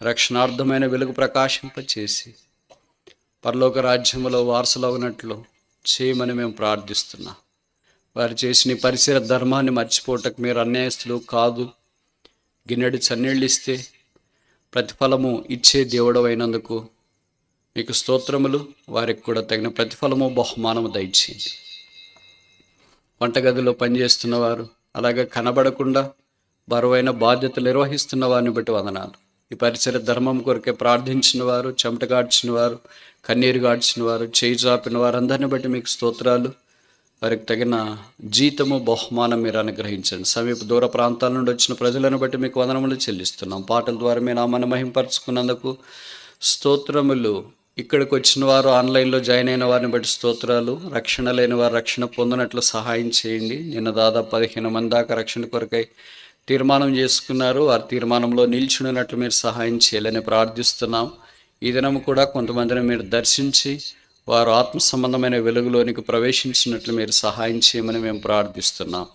రక్షణార్థమైన వెలుగు ప్రకాశింపచేసి పరలోక రాజ్యములో వారసులవునట్లు చేయమని మేము ప్రార్థిస్తున్నాం. వారు చేసిన ఈ పరిసర ధర్మాన్ని మర్చిపోవటకు మీరు అన్యాయస్తులు కాదు. గిన్నెడు చన్నీళ్ళు ఇస్తే ప్రతిఫలము ఇచ్చే దేవుడు అయినందుకు మీకు స్తోత్రములు. వారికి కూడా తగిన ప్రతిఫలము బహుమానము దయచేయండి. వంటగదిలో పనిచేస్తున్న వారు, అలాగే కనబడకుండా బరువైన బాధ్యతలు నిర్వహిస్తున్న వారిని బట్టి వందనాలు. ఈ పరిసర ధర్మం కొరకే ప్రార్థించిన వారు, చెమట గాడ్చిన వారు, కన్నీరు గాడ్చిన వారు, చేయి చాపిన వారందరిని బట్టి మీకు స్తోత్రాలు. వారికి తగిన జీతము బహుమానం మీరు అనుగ్రహించండి. సమీప దూర ప్రాంతాల నుండి వచ్చిన ప్రజలను బట్టి మీకు వందనములు చెల్లిస్తున్నాం. పాటల ద్వారా మీ నామాన్ని మహింపరచుకున్నందుకు స్తోత్రములు. ఇక్కడికి వచ్చిన వారు, ఆన్లైన్లో జాయిన్ అయిన వారిని బట్టి స్తోత్రాలు. రక్షణ లేని వారు రక్షణ పొందినట్లు సహాయం చేయండి. నిన్న దాదాపు 15 మంది దాకా రక్షణ కొరకై తీర్మానం చేసుకున్నారు. వారి తీర్మానంలో నిల్చున్నట్లు మీరు సహాయం చేయాలని ప్రార్థిస్తున్నాం. ఈ దినం కూడా కొంతమందిని మీరు దర్శించి వారు ఆత్మ సంబంధమైన వెలుగులోనికి ప్రవేశించినట్లు మీరు సహాయం చేయమని మేము ప్రార్థిస్తున్నాం.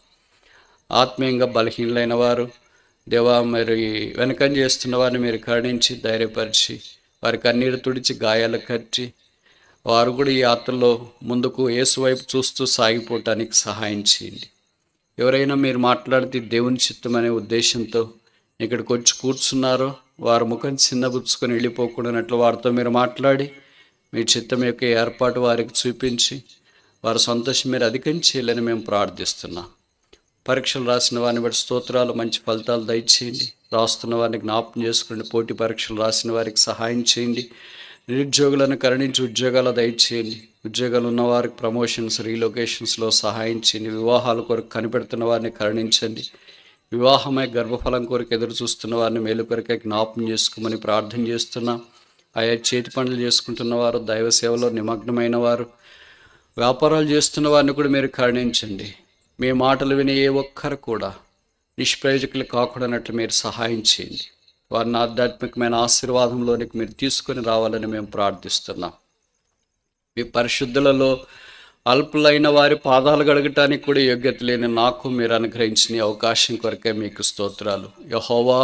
ఆత్మీయంగా బలహీనలైన వారు, దేవా మరి వెనకం చేస్తున్న వారిని మీరు కరుణించి ధైర్యపరిచి వారి కన్నీరు తుడిచి గాయాలు కట్టి వారు కూడా ఈ యాత్రలో ముందుకు యేసు వైపు చూస్తూ సాగిపోవటానికి సహాయం చేయండి. ఎవరైనా మీరు మాట్లాడితే దేవుని చిత్తం అనే ఉద్దేశంతో ఇక్కడికి వచ్చి కూర్చున్నారో వారు ముఖం చిన్నబుచ్చుకొని వెళ్ళిపోకూడనట్లు వారితో మీరు మాట్లాడి మీ చిత్తం యొక్క ఏర్పాటు వారికి చూపించి వారి సంతోషం మీరు అధికం చేయాలని మేము ప్రార్థిస్తున్నాం. పరీక్షలు రాసిన వారిని బట్టి స్తోత్రాలు, మంచి ఫలితాలు దయచేయండి. రాస్తున్న వారిని జ్ఞాపకం చేసుకోండి. పోటీ పరీక్షలు రాసిన వారికి సహాయం చేయండి. నిరుద్యోగులను కరుణించి ఉద్యోగాలు దయచేయండి. ఉద్యోగాలు ఉన్న వారికి ప్రమోషన్స్, రీలొకేషన్స్లో సహాయం చేయండి. వివాహాల కొరకు కనిపెడుతున్న వారిని కరుణించండి. వివాహమై గర్భఫలం కొరకు ఎదురు చూస్తున్న వారిని మేలు కొరకే జ్ఞాపకం చేసుకోమని ప్రార్థన చేస్తున్నాం. ఆయా చేతి పనులు చేసుకుంటున్న వారు, దైవ సేవలో నిమగ్నమైన వారు, వ్యాపారాలు చేస్తున్న వారిని కూడా మీరు కరుణించండి. మీ మాటలు విని ఏ ఒక్కరు కూడా నిష్ప్రయోజకులు కాకూడనట్లు మీరు సహాయం చేయండి. వారిని ఆధ్యాత్మికమైన ఆశీర్వాదంలోనికి మీరు తీసుకొని రావాలని మేము ప్రార్థిస్తున్నాం. మీ పరిశుద్ధులలో అల్పులైన వారి పాదాలు గడగటానికి కూడా యోగ్యత లేని నాకు మీరు అనుగ్రహించిన అవకాశం కొరకే మీకు స్తోత్రాలు. యెహోవా,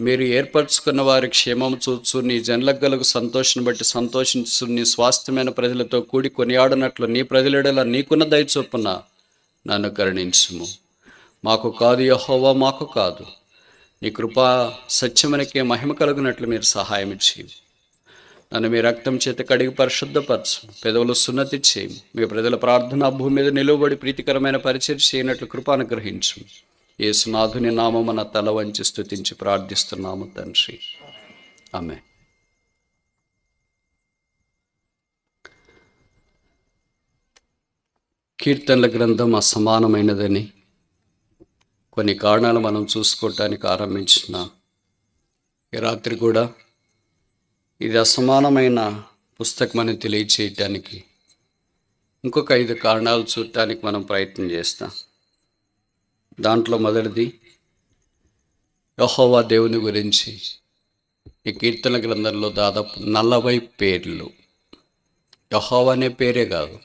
మీరు ఏర్పరచుకున్న వారి క్షేమం చూచు, నీ జనులకు గలుగు సంతోషం బట్టి సంతోషించు, నీ స్వాస్థ్యమైన ప్రజలతో కూడి కొనియాడనట్లు నీ ప్రజలెడల నీకున్న దయ చొప్పున నన్ను కరుణించుము. మాకు కాదు యెహోవా, మాకు కాదు, నీ కృపా సత్యమునకే మహిమ కలుగునట్లు మీరు సహాయం చేయండి. నన్ను మీ రక్తం చేత కడిగి పరిశుద్ధపరచు, పెదవులు సున్నతి చేయము. మీ ప్రజల ప్రార్థన భూమి మీద నిలువబడి ప్రీతికరమైన పరిచర్య చేయనట్లు కృప అనుగ్రహించు. యేసునాథుని నామమున తల వంచి స్తుతించి ప్రార్థిస్తున్నాము తండ్రి, ఆమేన్. కీర్తనల గ్రంథం అసమానమైనదని కొన్ని కారణాలు మనం చూసుకోవటానికి ఆరంభించిన ఈ రాత్రి కూడా ఇది అసమానమైన పుస్తకం అని తెలియచేయటానికి ఇంకొక 5 కారణాలు చూడటానికి మనం ప్రయత్నం చేస్తాం. దాంట్లో మొదటిది యెహోవా దేవుని గురించి ఈ కీర్తన గ్రంథంలో దాదాపు 40 పేర్లు. యెహోవా అనే పేరే కాదు,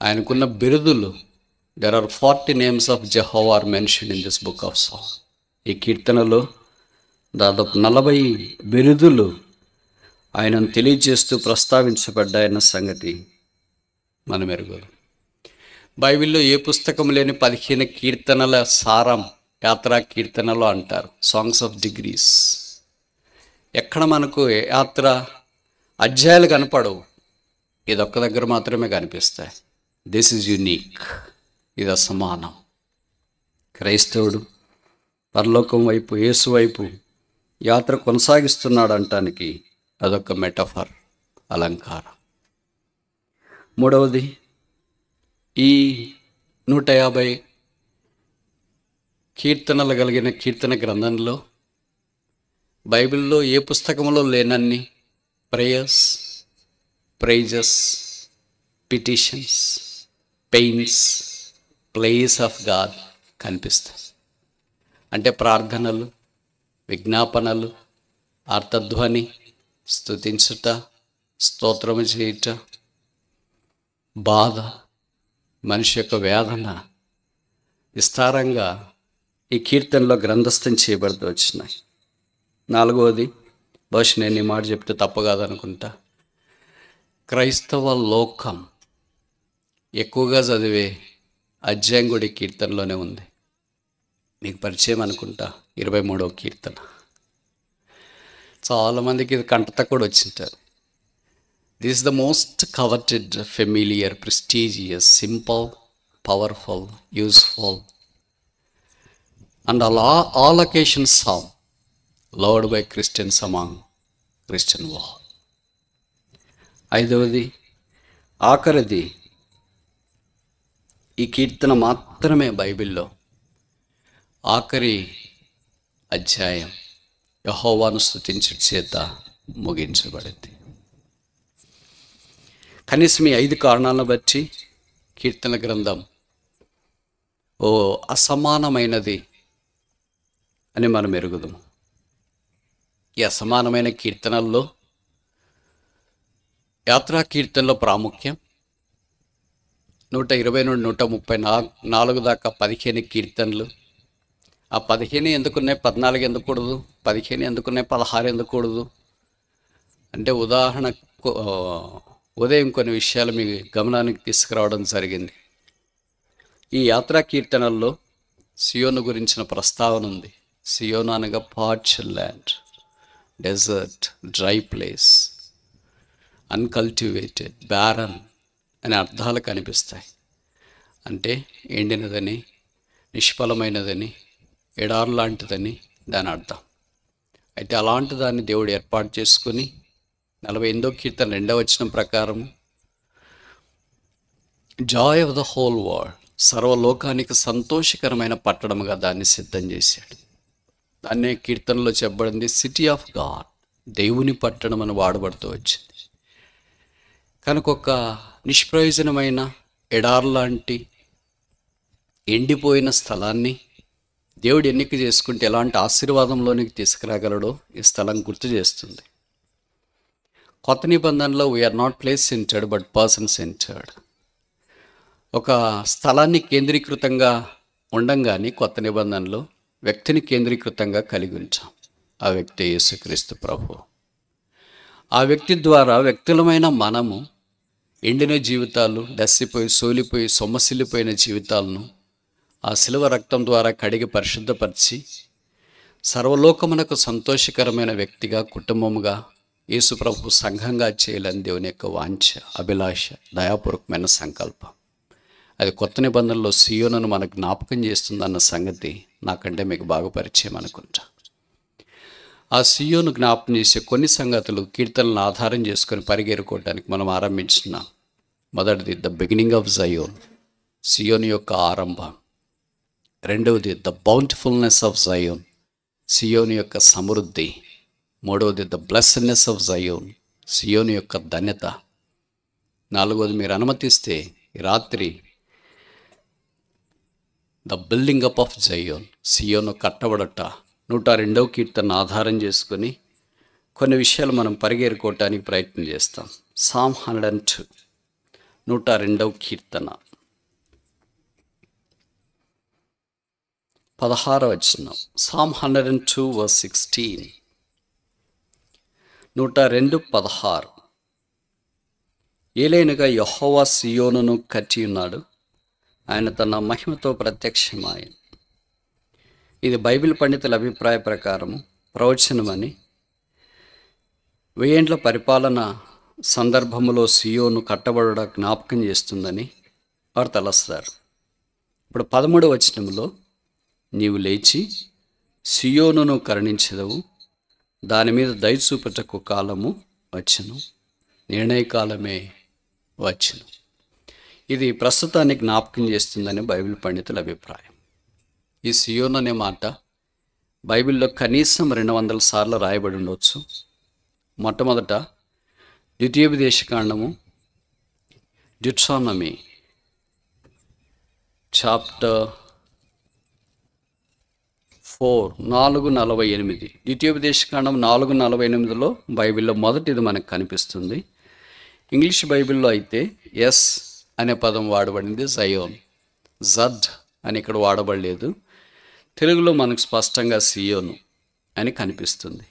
ఆయనకున్న బిరుదులు. There are 40 names of Jehovah are mentioned in this book of song. ఈ కీర్తనలో దాదాపు 40 బిరుదులు ఆయనను తెలియజేస్తూ ప్రస్తావించబడ్డాయన్న సంగతి మనం ఎరుగుదాం. బైబిల్లో ఏ పుస్తకం లేని 15 కీర్తనల సారం యాత్రా కీర్తనలు అంటారు, సాంగ్స్ ఆఫ్ డిగ్రీస్. ఎక్కడ మనకు యాత్ర అధ్యాయాలు కనపడవు, ఇదొక్క దగ్గర మాత్రమే కనిపిస్తాయి. దిస్ ఈజ్ యునీక్, ఇది అసమానం. క్రైస్తవుడు పరలోకం వైపు, యేసు వైపు యాత్ర కొనసాగిస్తున్నాడు అంటానికి అదొక మెటఫర్, అలంకారం. మూడవది, ఈ 150 కీర్తనలు కలిగిన కీర్తన గ్రంథంలో బైబిల్లో ఏ పుస్తకంలో లేనన్ని prayers, praises, petitions, pains, place of God కనిపిస్తాయి. అంటే ప్రార్థనలు, విజ్ఞాపనలు, అర్థధ్వని, స్తుతించుట, స్తోత్రము చేయుట, బాధ, మనిషి యొక్క వేదన విస్తారంగా ఈ కీర్తనలో గ్రంథస్థం చేయబడుతూ వచ్చినాయి. నాలుగవది, బహుశా నేను ఈ మాట చెప్తే తప్పు కాదనుకుంటా, క్రైస్తవ లోకం ఎక్కువగా చదివే అధ్యాయం కూడా ఈ కీర్తనలోనే ఉంది. మీకు పరిచయం అనుకుంటా 23వ కీర్తన. చాలామందికి ఇది కంటత కూడా వచ్చింటారు. This is the most coveted, familiar, prestigious, simple, powerful, useful and all occasions song loved by Christians among Christian world. ఐదవది, ఆఖరిది, ఈ కీర్తన మాత్రమే బైబిల్లో ఆఖరి అధ్యాయం యెహోవాను స్తుతించుట చేత ముగించబడింది. కనీసం ఈ 5 కారణాలను బట్టి కీర్తన గ్రంథం అసమానమైనది అని మనం ఎరుగుదాము. ఈ అసమానమైన కీర్తనల్లో యాత్రా కీర్తనలో ప్రాముఖ్యం 120 నుండి 134 దాకా 15 కీర్తనలు. ఆ 15 ఎందుకున్నాయి, 14 ఎందుకూడదు, 15 ఎందుకున్నాయి, 16 ఎందుకూడదు అంటే ఉదాహరణ ఉదయం కొన్ని విషయాలు మీ గమనానికి తీసుకురావడం జరిగింది. ఈ యాత్రా కీర్తనల్లో సియోను గురించిన ప్రస్తావన ఉంది. సియోను అనగా parched land, desert, dry place, uncultivated, barren అనే అర్థాలు కనిపిస్తాయి. అంటే ఎండినదని, నిష్ఫలమైనదని, ఎడారు లాంటిదని దాని అర్థం. అయితే అలాంటి దాన్ని దేవుడు ఏర్పాటు చేసుకుని 48వ కీర్తన 2వ వచనం ప్రకారం joy of the whole world, సర్వలోకానికి సంతోషకరమైన పట్టణముగా దాన్ని సిద్ధం చేశాడు. దాన్నే కీర్తనలో చెప్పబడింది సిటీ ఆఫ్ గాడ్, దేవుని పట్టణం అని వాడబడుతూ వచ్చింది. కనుక ఒక నిష్ప్రయోజనమైన ఎడారు లాంటి ఎండిపోయిన స్థలాన్ని దేవుడు ఎన్నిక చేసుకుంటే ఎలాంటి ఆశీర్వాదంలోనికి తీసుకురాగలడో ఈ స్థలం గుర్తు చేస్తుంది. కొత్త నిబంధనలో we are not place centred but person centred. ఒక స్థలాన్ని కేంద్రీకృతంగా ఉండంగానే కొత్త నిబంధనలో వ్యక్తిని కేంద్రీకృతంగా కలిగి ఉంచాం. ఆ వ్యక్తి యేసుక్రీస్తు ప్రభు. ఆ వ్యక్తి ద్వారా వ్యక్తులమైన మనము ఎండిన జీవితాలు, దస్సిపోయి సోలిపోయి సొమ్మసిల్లిపోయిన జీవితాలను ఆ శిలువ రక్తం ద్వారా కడిగి పరిశుద్ధపరిచి సర్వలోకమునకు సంతోషకరమైన వ్యక్తిగా, కుటుంబముగా, యేసు ప్రభు సంఘంగా చేయాలని దేవుని యొక్క వాంఛ, అభిలాష, దయాపూర్వకమైన సంకల్పం. అది కొత్త నిబంధనలో సియోనును మనకు జ్ఞాపకం చేస్తుందన్న సంగతి నాకంటే మీకు బాగా పరిచయం అనుకుంటా. ఆ సియోను జ్ఞాపకం చేసే కొన్ని సంగతులు కీర్తనలను ఆధారం చేసుకొని పరిగెరుకోవడానికి మనం ఆరంభించున్నాం. మొదటిది ద బిగినింగ్ ఆఫ్ జయోన్, సియోను యొక్క ఆరంభం. రెండవది ద బౌంటిఫుల్నెస్ ఆఫ్ జయోన్, సియోను యొక్క సమృద్ధి. మూడవది ద బ్లెస్సెడ్నెస్ ఆఫ్ జయోన్, సియోను యొక్క ధన్యత. నాలుగవది మీరు అనుమతిస్తే ఈ రాత్రి the building up of Zion, సియోను కట్టబడట. 102వ కీర్తన ఆధారం చేసుకొని కొన్ని విషయాలు మనం పరిగెరుకోవటానికి ప్రయత్నం చేస్తాం. సామ్ 102, 102వ కీర్తన 16వ వచనం. Psalm 102 verse 16, 102:16. ఏలైనగా యెహోవా సియోనును కట్టి ఉన్నాడు, ఆయన తన మహిమతో ప్రత్యక్షమాయను. ఇది బైబిల్ పండితుల అభిప్రాయ ప్రకారము ప్రవచనమని, 1000 ఏండ్ల పరిపాలన సందర్భములో సియోను కట్టబడ జ్ఞాపకం చేస్తుందని వారు తలస్తారు. ఇప్పుడు 13వ వచనంలో నీవు లేచి సియోనును కరుణించెదవు, దాని మీద దయ చూపుటకు కాలము వచ్చును, నిర్ణయ కాలమే వచ్చును. ఇది ప్రస్తుతానికి జ్ఞాపకం చేస్తుందని బైబిల్ పండితుల అభిప్రాయం. ఈ సియోన్ అనే మాట బైబిల్లో కనీసం 200 సార్లు రాయబడి ఉండవచ్చు. మొట్టమొదట ద్వితీయోపదేశకాండము, డ్యూట్రానమీ చాప్టర్ 4:48. ద్వితీయోపదేశకాండం 4:48లో బైబిల్లో మొదటిది మనకు కనిపిస్తుంది. ఇంగ్లీష్ బైబిల్లో అయితే ఎస్ అనే పదం వాడబడింది, జయోన్. జడ్ అని ఇక్కడ వాడబడలేదు. తెలుగులో మనకు స్పష్టంగా సియోను అని కనిపిస్తుంది.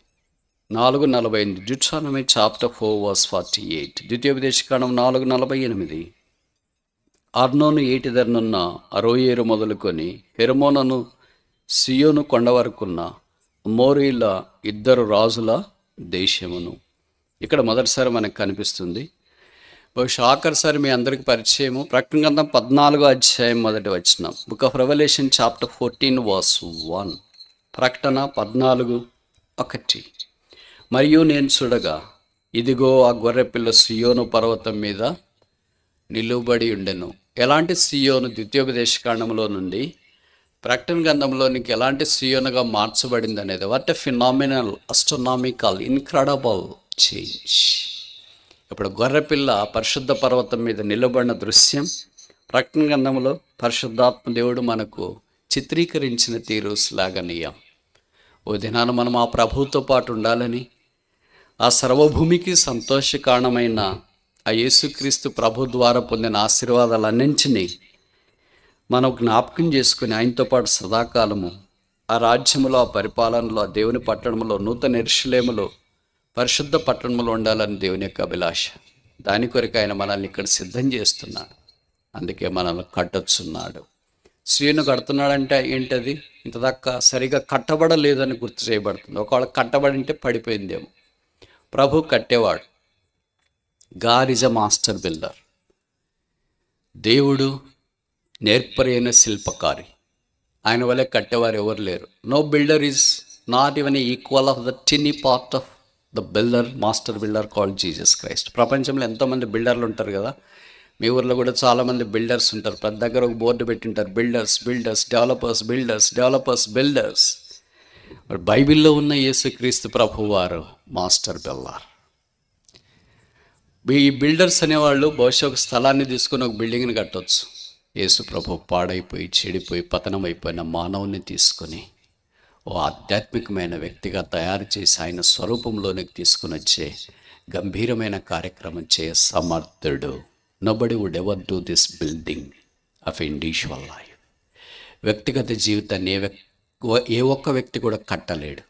4:48 Deuteronomy chapter 4 verse 48 ద్వితీయోపదేశకాండం 4:48 అర్నోను ఏటిదరనున్న అరోయేరు మొదలుకొని హెర్మోనను సియోను కొండ వరకున్న మోరీల ఇద్దరు రాజుల దేశమును. ఇక్కడ మొదటిసారి మనకు కనిపిస్తుంది. బహుశా ఆఖరిసారి మీ అందరికి పరిచయము ప్రకటన గ్రంథం 14వ అధ్యాయం మొదటి వచనం. Book of Revelation chapter 14 verse 1. ప్రకటన 14:1. మరియు నేను చూడగా ఇదిగో ఆ గొర్రెపిల్ల సియోను పర్వతం మీద నిలువబడి ఉండెను. ఎలాంటి సియోను? ద్వితీయోపదేశకాండంలో నుండి ప్రకటన గ్రంథంలోనికి ఎలాంటి సియోనుగా మార్చబడింది అనేది. What a phenomenal, astronomical, incredible change. ఇప్పుడు గొర్రెపిల్ల పరిశుద్ధ పర్వతం మీద నిలబడిన దృశ్యం ప్రకటన గ్రంథంలో పరిశుద్ధాత్మ దేవుడు మనకు చిత్రీకరించిన తీరు శ్లాఘనీయం. ఓ దినాన మనం ఆ ప్రభువుతో పాటు ఉండాలని, ఆ సర్వభూమికి సంతోష కారణమైన ఆ యేసుక్రీస్తు ప్రభు ద్వారా పొందిన ఆశీర్వాదాలన్నింటినీ మనం జ్ఞాపకం చేసుకుని ఆయనతో పాటు సదాకాలము ఆ రాజ్యములో, ఆ పరిపాలనలో, ఆ దేవుని పట్టణంలో, నూతన యెరూషలేములో, పరిశుద్ధ పట్టణంలో ఉండాలని దేవుని యొక్క అభిలాష. దాని కొరకు ఆయన మనల్ని ఇక్కడ సిద్ధం చేస్తున్నాడు. అందుకే మనల్ని కట్టొచ్చున్నాడు. సియోను కడుతున్నాడంటే ఏంటది? ఇంతదాకా సరిగా కట్టబడలేదని గుర్తు చేయబడుతుంది. ఒకవేళ కట్టబడి ఉంటే పడిపోయిందేమో. ప్రభు కట్టేవాడు. God is a master builder. దేవుడు నేర్పరైన శిల్పకారి. ఆయన వల్లే కట్టేవారు ఎవరు లేరు. No builder is not even equal of the tiny part of the builder, master builder called Jesus Christ. ప్రపంచంలో ఎంతోమంది బిల్డర్లు ఉంటారు కదా. మీ ఊర్లో కూడా చాలామంది బిల్డర్స్ ఉంటారు. ప్రతి దగ్గర ఒక బోర్డు పెట్టింటారు, builders, builders, developers, builders, developers, builders. బైబిల్లో ఉన్న యేసుక్రీస్తు ప్రభు వారు మాస్టర్ బిల్డర్. ఈ బిల్డర్స్ అనేవాళ్ళు బహుశా ఒక స్థలాన్ని తీసుకుని ఒక బిల్డింగ్ని కట్టవచ్చు. యేసు ప్రభు పాడైపోయి, చెడిపోయి, పతనం అయిపోయిన మానవుని తీసుకొని ఓ ఆధ్యాత్మికమైన వ్యక్తిగా తయారు చేసి ఆయన స్వరూపంలోనికి తీసుకుని వచ్చే గంభీరమైన కార్యక్రమం చేయ సమర్థుడు. Nobody would ever do this building of individual life. వ్యక్తిగత జీవితాన్ని ఏ ఒక్క వ్యక్తి కూడా కట్టలేడు.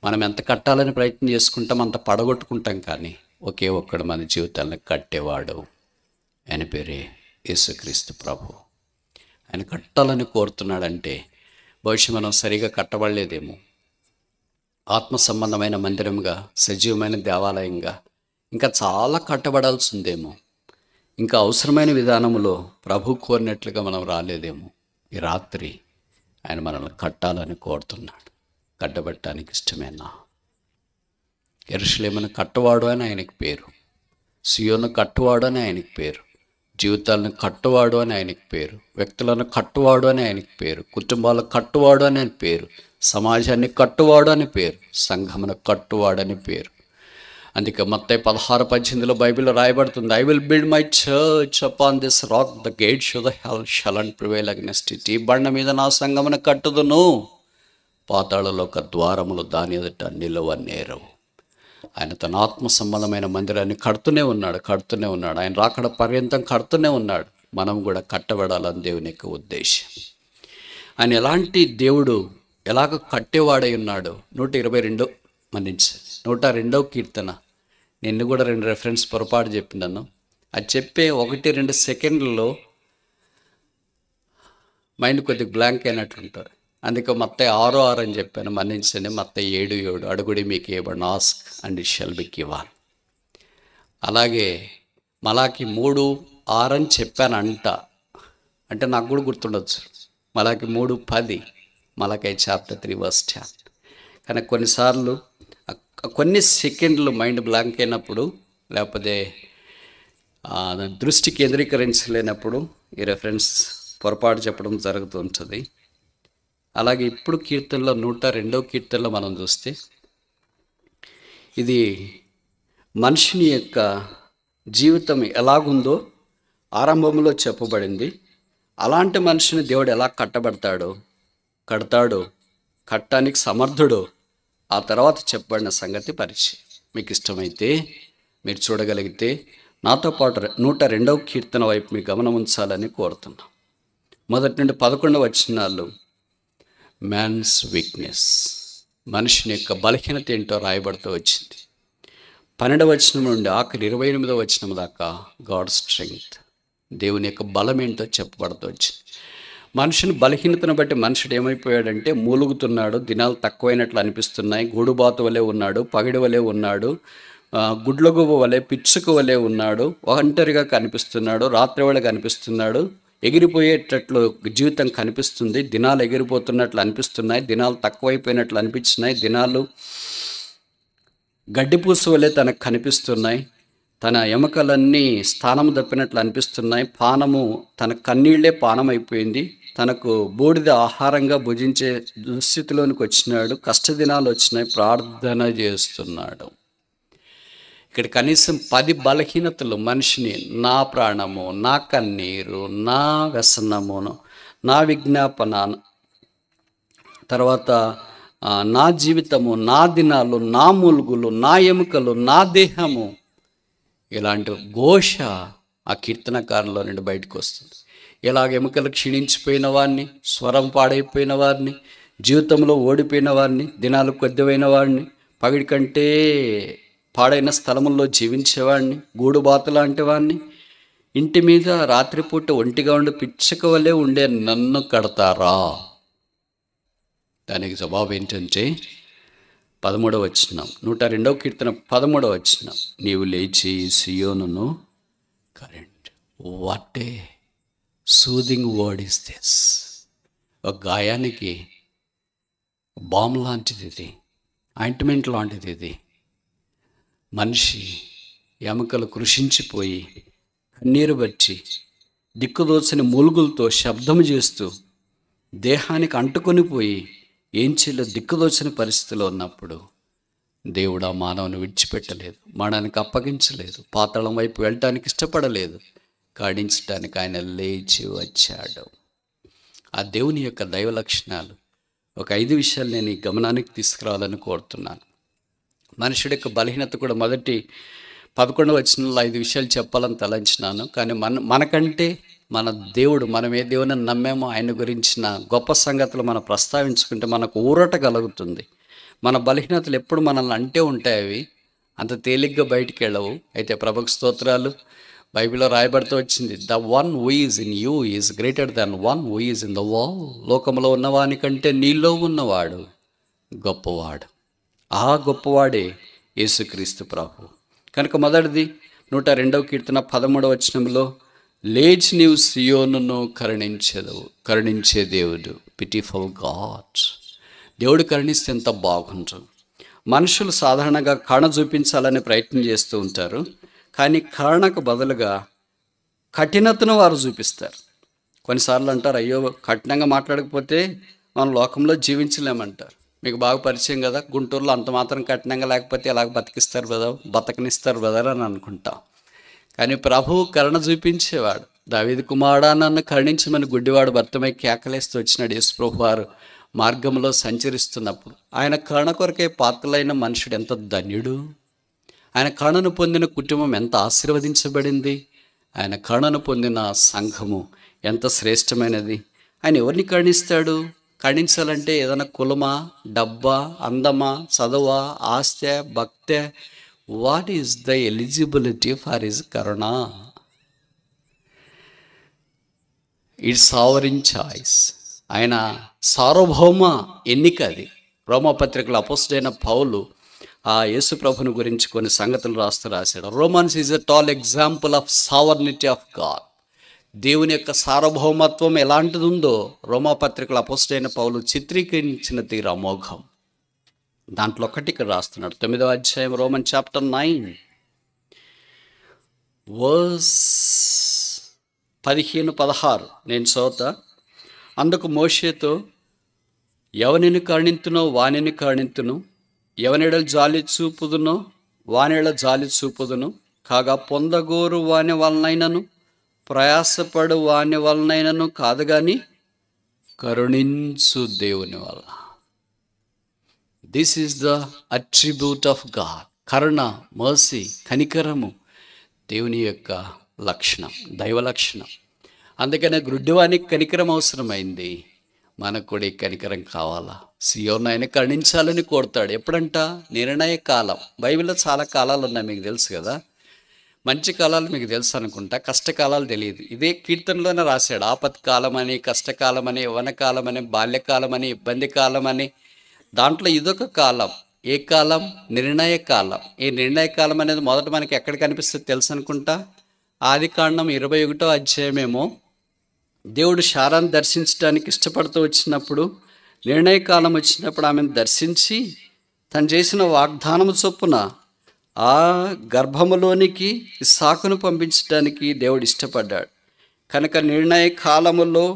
మనం ఎంత కట్టాలని ప్రయత్నం చేసుకుంటాం, అంత పడగొట్టుకుంటాం. కానీ ఒకే ఒక్కడు మన జీవితాలను కట్టేవాడు. ఆయన పేరే యేసుక్రీస్తు ప్రభు. ఆయన కట్టాలని కోరుతున్నాడంటే బహుశా మనం సరిగా కట్టబడలేదేమో. ఆత్మ సంబంధమైన మందిరంగా, సజీవమైన దేవాలయంగా ఇంకా చాలా కట్టబడాల్సి ఉందేమో. ఇంకా అవసరమైన విధానంలో ప్రభు కోరినట్లుగా మనం రాలేదేమో. ఈ రాత్రి ఆయన మనల్ని కట్టాలని కోరుతున్నాడు. కట్టబెట్టడానికి ఇష్టమేనా? యెరూషలేమును కట్టువాడు అని ఆయనకి పేరు. సియోను కట్టువాడు అని ఆయనకి పేరు. జీవితాలను కట్టువాడు అని ఆయనకి పేరు. వ్యక్తులను కట్టువాడు అని ఆయనకి పేరు. కుటుంబాలను కట్టువాడు అని ఆయన పేరు. సమాజాన్ని కట్టువాడు అని పేరు. సంఘమును కట్టువాడు అని పేరు. అందుకే మత్తయి 16:18 బైబిల్లో రాయబడుతుంది, I will build my church upon this rock, the gates of the hell shall not prevail against it. ఈ బండ మీద నా సంఘమును కట్టుదును, పాతాళలోక ద్వారములు దాని ఎదుట నిలవనేరవు. ఆయన తన ఆత్మ సంబంధమైన మందిరాన్ని కడుతూనే ఉన్నాడు. ఆయన రాకడ పర్యంతం కడుతూనే ఉన్నాడు. మనం కూడా కట్టబడాలని దేవుని యొక్క ఉద్దేశం. ఆయన ఎలాంటి దేవుడు, ఎలాగ కట్టేవాడై ఉన్నాడు. 102వ కీర్తన. నిన్ను కూడా 2 రెఫరెన్స్ పొరపాటు చెప్పినాను. అది చెప్పే 1-2 సెకండ్లలో మైండ్ కొద్దిగా బ్లాంక్ అయినట్లుంటుంది. అందుకే మత్తయి 6:6 అని చెప్పాను, మన్నించండి. మత్తయి 7:7 అడుగుడి మీకు ఇవ్వబడును, ask and it shall be given. అలాగే మలాకి 3:6 అని చెప్పాను అంటే నాకు కూడా గుర్తుండొచ్చు. మలాకి 3:10, మలాకి చాప్టర్ 3 verse 10. కానీ కొన్నిసార్లు కొన్ని సెకండ్లు మైండ్ బ్లాంక్ అయినప్పుడు, లేకపోతే దృష్టి కేంద్రీకరించలేనప్పుడు ఈ రెఫరెన్స్ పొరపాటు చెప్పడం జరుగుతుంటుంది. అలాగే ఇప్పుడు కీర్తనలో 102వ కీర్తనలో మనం చూస్తే ఇది మనిషిని యొక్క జీవితం ఎలాగుందో ఆరంభంలో చెప్పబడింది. అలాంటి మనిషిని దేవుడు ఎలా కట్టబడతాడో, కట్టడానికి సమర్థుడో ఆ తర్వాత చెప్పబడిన సంగతి పరిచయం. మీకు ఇష్టమైతే మీరు చూడగలిగితే నాతో పాటు 102వ కీర్తన వైపు మీ గమనం ఉంచాలని కోరుతున్నాం. 1 నుండి 11 వచనాలు మ్యాన్స్ వీక్నెస్. మనిషిని యొక్క బలహీనత ఏంటో రాయబడుతూ వచ్చింది. 12వ వచనం నుండి ఆఖరి 28వ వచనం దాకా గాడ్ స్ట్రెంగ్త్, దేవుని యొక్క బలం ఏంటో చెప్పబడుతూ వచ్చింది. మనుషుని బలహీనతను బట్టి మనుషుడు ఏమైపోయాడంటే మూలుగుతున్నాడు, దినాలు తక్కువైనట్లు అనిపిస్తున్నాయి, గూడుబాతు వలె ఉన్నాడు, పగిడి వలె ఉన్నాడు, గుడ్లగువ్వ వలె పిచ్చుక వలె ఉన్నాడు, ఒంటరిగా కనిపిస్తున్నాడు, రాత్రివేళ కనిపిస్తున్నాడు, ఎగిరిపోయేటట్లు జీవితం కనిపిస్తుంది, దినాలు ఎగిరిపోతున్నట్లు అనిపిస్తున్నాయి, దినాలు తక్కువైపోయినట్లు అనిపించినాయి, దినాలు గడ్డిపూసు వలె తనకు కనిపిస్తున్నాయి, తన ఎముకలన్నీ స్థానం తప్పినట్లు అనిపిస్తున్నాయి, పానము తన కన్నీళ్లే పానం అయిపోయింది, తనకు బూడిద ఆహారంగా భుజించే దుస్థితిలోనికి వచ్చినాడు, కష్టదినాలు వచ్చినాయి, ప్రార్థన చేస్తున్నాడు. ఇక్కడ కనీసం 10 బలహీనతలు మనిషిని, నా ప్రాణము, నా కన్నీరు, నా వ్యసనమును, నా విజ్ఞాపన, తర్వాత నా జీవితము, నా దినాలు, నా మూలుగులు, నా ఎముకలు, నా దేహము, ఇలాంటి ఘోష ఆ కీర్తనకారులో నుండి బయటకు వస్తుంది. ఇలాగ ఎముకలు క్షీణించిపోయిన వాడిని, స్వరం పాడైపోయిన వారిని, జీవితంలో ఓడిపోయిన వారిని, దినాలు కొద్దివైన వాడిని, పగిడి కంటే పాడైన స్థలముల్లో జీవించేవాడిని, గూడుబాత లాంటి వాడిని, ఇంటి మీద రాత్రిపూట ఒంటిగా ఉండి పిచ్చక వలె ఉండే నన్ను కడతారా? దానికి జవాబు ఏంటంటే 13వ వచనం, 102వ కీర్తన 13వ వచనం, నీవు లేచి సియోనును కరెంట్. What a soothing word is this. ఒక గాయానికి బాంబ్ లాంటిది ఇది, ఆయింట్మెంట్ లాంటిది ఇది. మనిషి ఎముకలు కృషించిపోయి కన్నీరు బట్టి దిక్కుదోచని మూలుగులతో శబ్దము చేస్తూ దేహానికి అంటుకొని పోయి ఏం చేయలేదు, దిక్కుదోచని పరిస్థితిలో ఉన్నప్పుడు దేవుడు ఆ మానవుని విడిచిపెట్టలేదు, మరణానికి అప్పగించలేదు, పాతాళం వైపు వెళ్ళటానికి ఇష్టపడలేదు, కాడించడానికి ఆయన లేచి వచ్చాడు. ఆ దేవుని యొక్క దైవ లక్షణాలు ఒక 5 విషయాలు నేను ఈ గమనానికి తీసుకురావాలని కోరుతున్నాను. మనుషుడి యొక్క బలహీనత కూడా మొదటి 11వ వచనంలో 5 విషయాలు చెప్పాలని తలంచినాను. కానీ మనకంటే మన దేవుడు, మనం ఏ దేవుని నమ్మేమో ఆయన గురించిన గొప్ప సంగతులు మనం ప్రస్తావించుకుంటే మనకు ఊరట కలుగుతుంది. మన బలహీనతలు ఎప్పుడు మనల్ని అంటే ఉంటాయి, అవి అంత తేలిగ్గా బయటికి వెళ్ళవు. అయితే ప్రభుకు స్తోత్రాలు. బైబిల్లో రాయబడుతూ వచ్చింది, the one who is in you is greater than one who is in the world. లోకంలో ఉన్నవాని కంటే నీలో ఉన్నవాడు గొప్పవాడు. ఆ గొప్పవాడే యేసుక్రీస్తు ప్రభు. కనుక మొదటిది 102వ కీర్తన 13వ వచనంలో, లేచి నీవు సియోనును కరుణించెదవు. కరుణించే దేవుడు, పిటిఫుల్ గాడ్. దేవుడు కరుణిస్తే ఎంత బాగుంటుంది. మనుషులు సాధారణంగా కరుణ చూపించాలని ప్రయత్నం చేస్తూ ఉంటారు, కానీ కరుణకు బదులుగా కఠినతను వారు చూపిస్తారు. కొన్నిసార్లు అంటారు, అయ్యో కఠినంగా మాట్లాడకపోతే మనం లోకంలో జీవించలేమంటారు. మీకు బాగా పరిచయం కదా, గుంటూరులో అంత మాత్రం కఠినంగా లేకపోతే ఎలాగ బతికిస్తారు బ్రదర్, బతకనిస్తారు బ్రదర్ అని అనుకుంటాం. కానీ ప్రభువు కరుణ చూపించేవాడు. దావీదు కుమారుడా నన్ను కరుణించమని గుడ్డివాడు భర్తమై కేకలేస్తూ వచ్చినాడు. యేసు ప్రభు వారు మార్గంలో సంచరిస్తున్నప్పుడు ఆయన కరుణ కొరకే పాత్రలైన మనుషుడు ఎంత ధన్యుడు. ఆయన కరుణను పొందిన కుటుంబం ఎంత ఆశీర్వదించబడింది. ఆయన కరుణను పొందిన సంఘము ఎంత శ్రేష్టమైనది. ఆయన ఎవరిని కరుణిస్తాడు? కరుణించాలంటే ఏదైనా కులమా, డబ్బా, అందమా, చదువా, ఆస్తి, భక్తే? What is the eligibility for his కరుణ? It's sovereign choice. ఆయన సార్వభౌమ ఎన్నిక అది. రోమాపత్రికలో అపోస్తలుడైన పౌలు ఆ యేసు ప్రభుని గురించి కొన్ని సంగతులు రాశాడు. Romans is a tall example of sovereignty of God. దేవుని యొక్క సార్వభౌమత్వం ఎలాంటిది ఉందో రోమాపత్రికల అపోస్తలుడైన పౌలు చిత్రీకరించిన తీరు అమోఘం. దాంట్లో ఒకటి ఇక్కడ రాస్తున్నాడు. 9వ అధ్యాయం రోమన్ చాప్టర్ 9 వర్స్ 15-16 నేను చదువుతా. అందుకు మోషేతో, ఎవనిని కరుణింతునో వానిని కరుణింతును, ఎవనిడ జాలి చూపుదునో వానిడ జాలి చూపుదును, కాగా పొందగోరు వాని వలనైనను ప్రయాసపడు వాని వలనైనను కాదు కానీ కరుణించు దేవుని వలన. This is the attribute of God. Karuna, mercy, కనికరము దేవుని యొక్క లక్షణం, దైవ లక్షణం. అందుకనే గ్రుడ్డివానికి కనికరం అవసరమైంది, మనకు కూడా ఈ కనికరం కావాలా? సియోను ఆయన కరుణించాలని కోరుతాడు. ఎప్పుడంట? నిర్ణయ కాలం. బైబిల్లో చాలా కాలాలు ఉన్నాయి, మీకు తెలుసు కదా. మంచి కాలాలు మీకు తెలుసు అనుకుంటా, కష్టకాలాలు తెలియదు. ఇదే కీర్తనలోనే రాశాడు. ఆపత్కాలం అని, కష్టకాలం అని, యవ్వనకాలం అని, బాల్యకాలం అని, ఇబ్బంది కాలం అని. దాంట్లో ఇదొక కాలం. ఏ కాలం? నిర్ణయ కాలం. ఈ నిర్ణయ కాలం అనేది మొదట మనకి ఎక్కడ కనిపిస్తుంది తెలుసు అనుకుంటా? ఆదికాండం 21వ అధ్యాయమేమో. దేవుడు శారాన్ని దర్శించడానికి ఇష్టపడుతూ వచ్చినప్పుడు, నిర్ణయకాలం వచ్చినప్పుడు ఆమెను దర్శించి తను చేసిన వాగ్దానము చొప్పున ఆ గర్భములోనికి ఇస్సాకును పంపించడానికి దేవుడు ఇష్టపడ్డాడు. కనుక నిర్ణయ కాలములో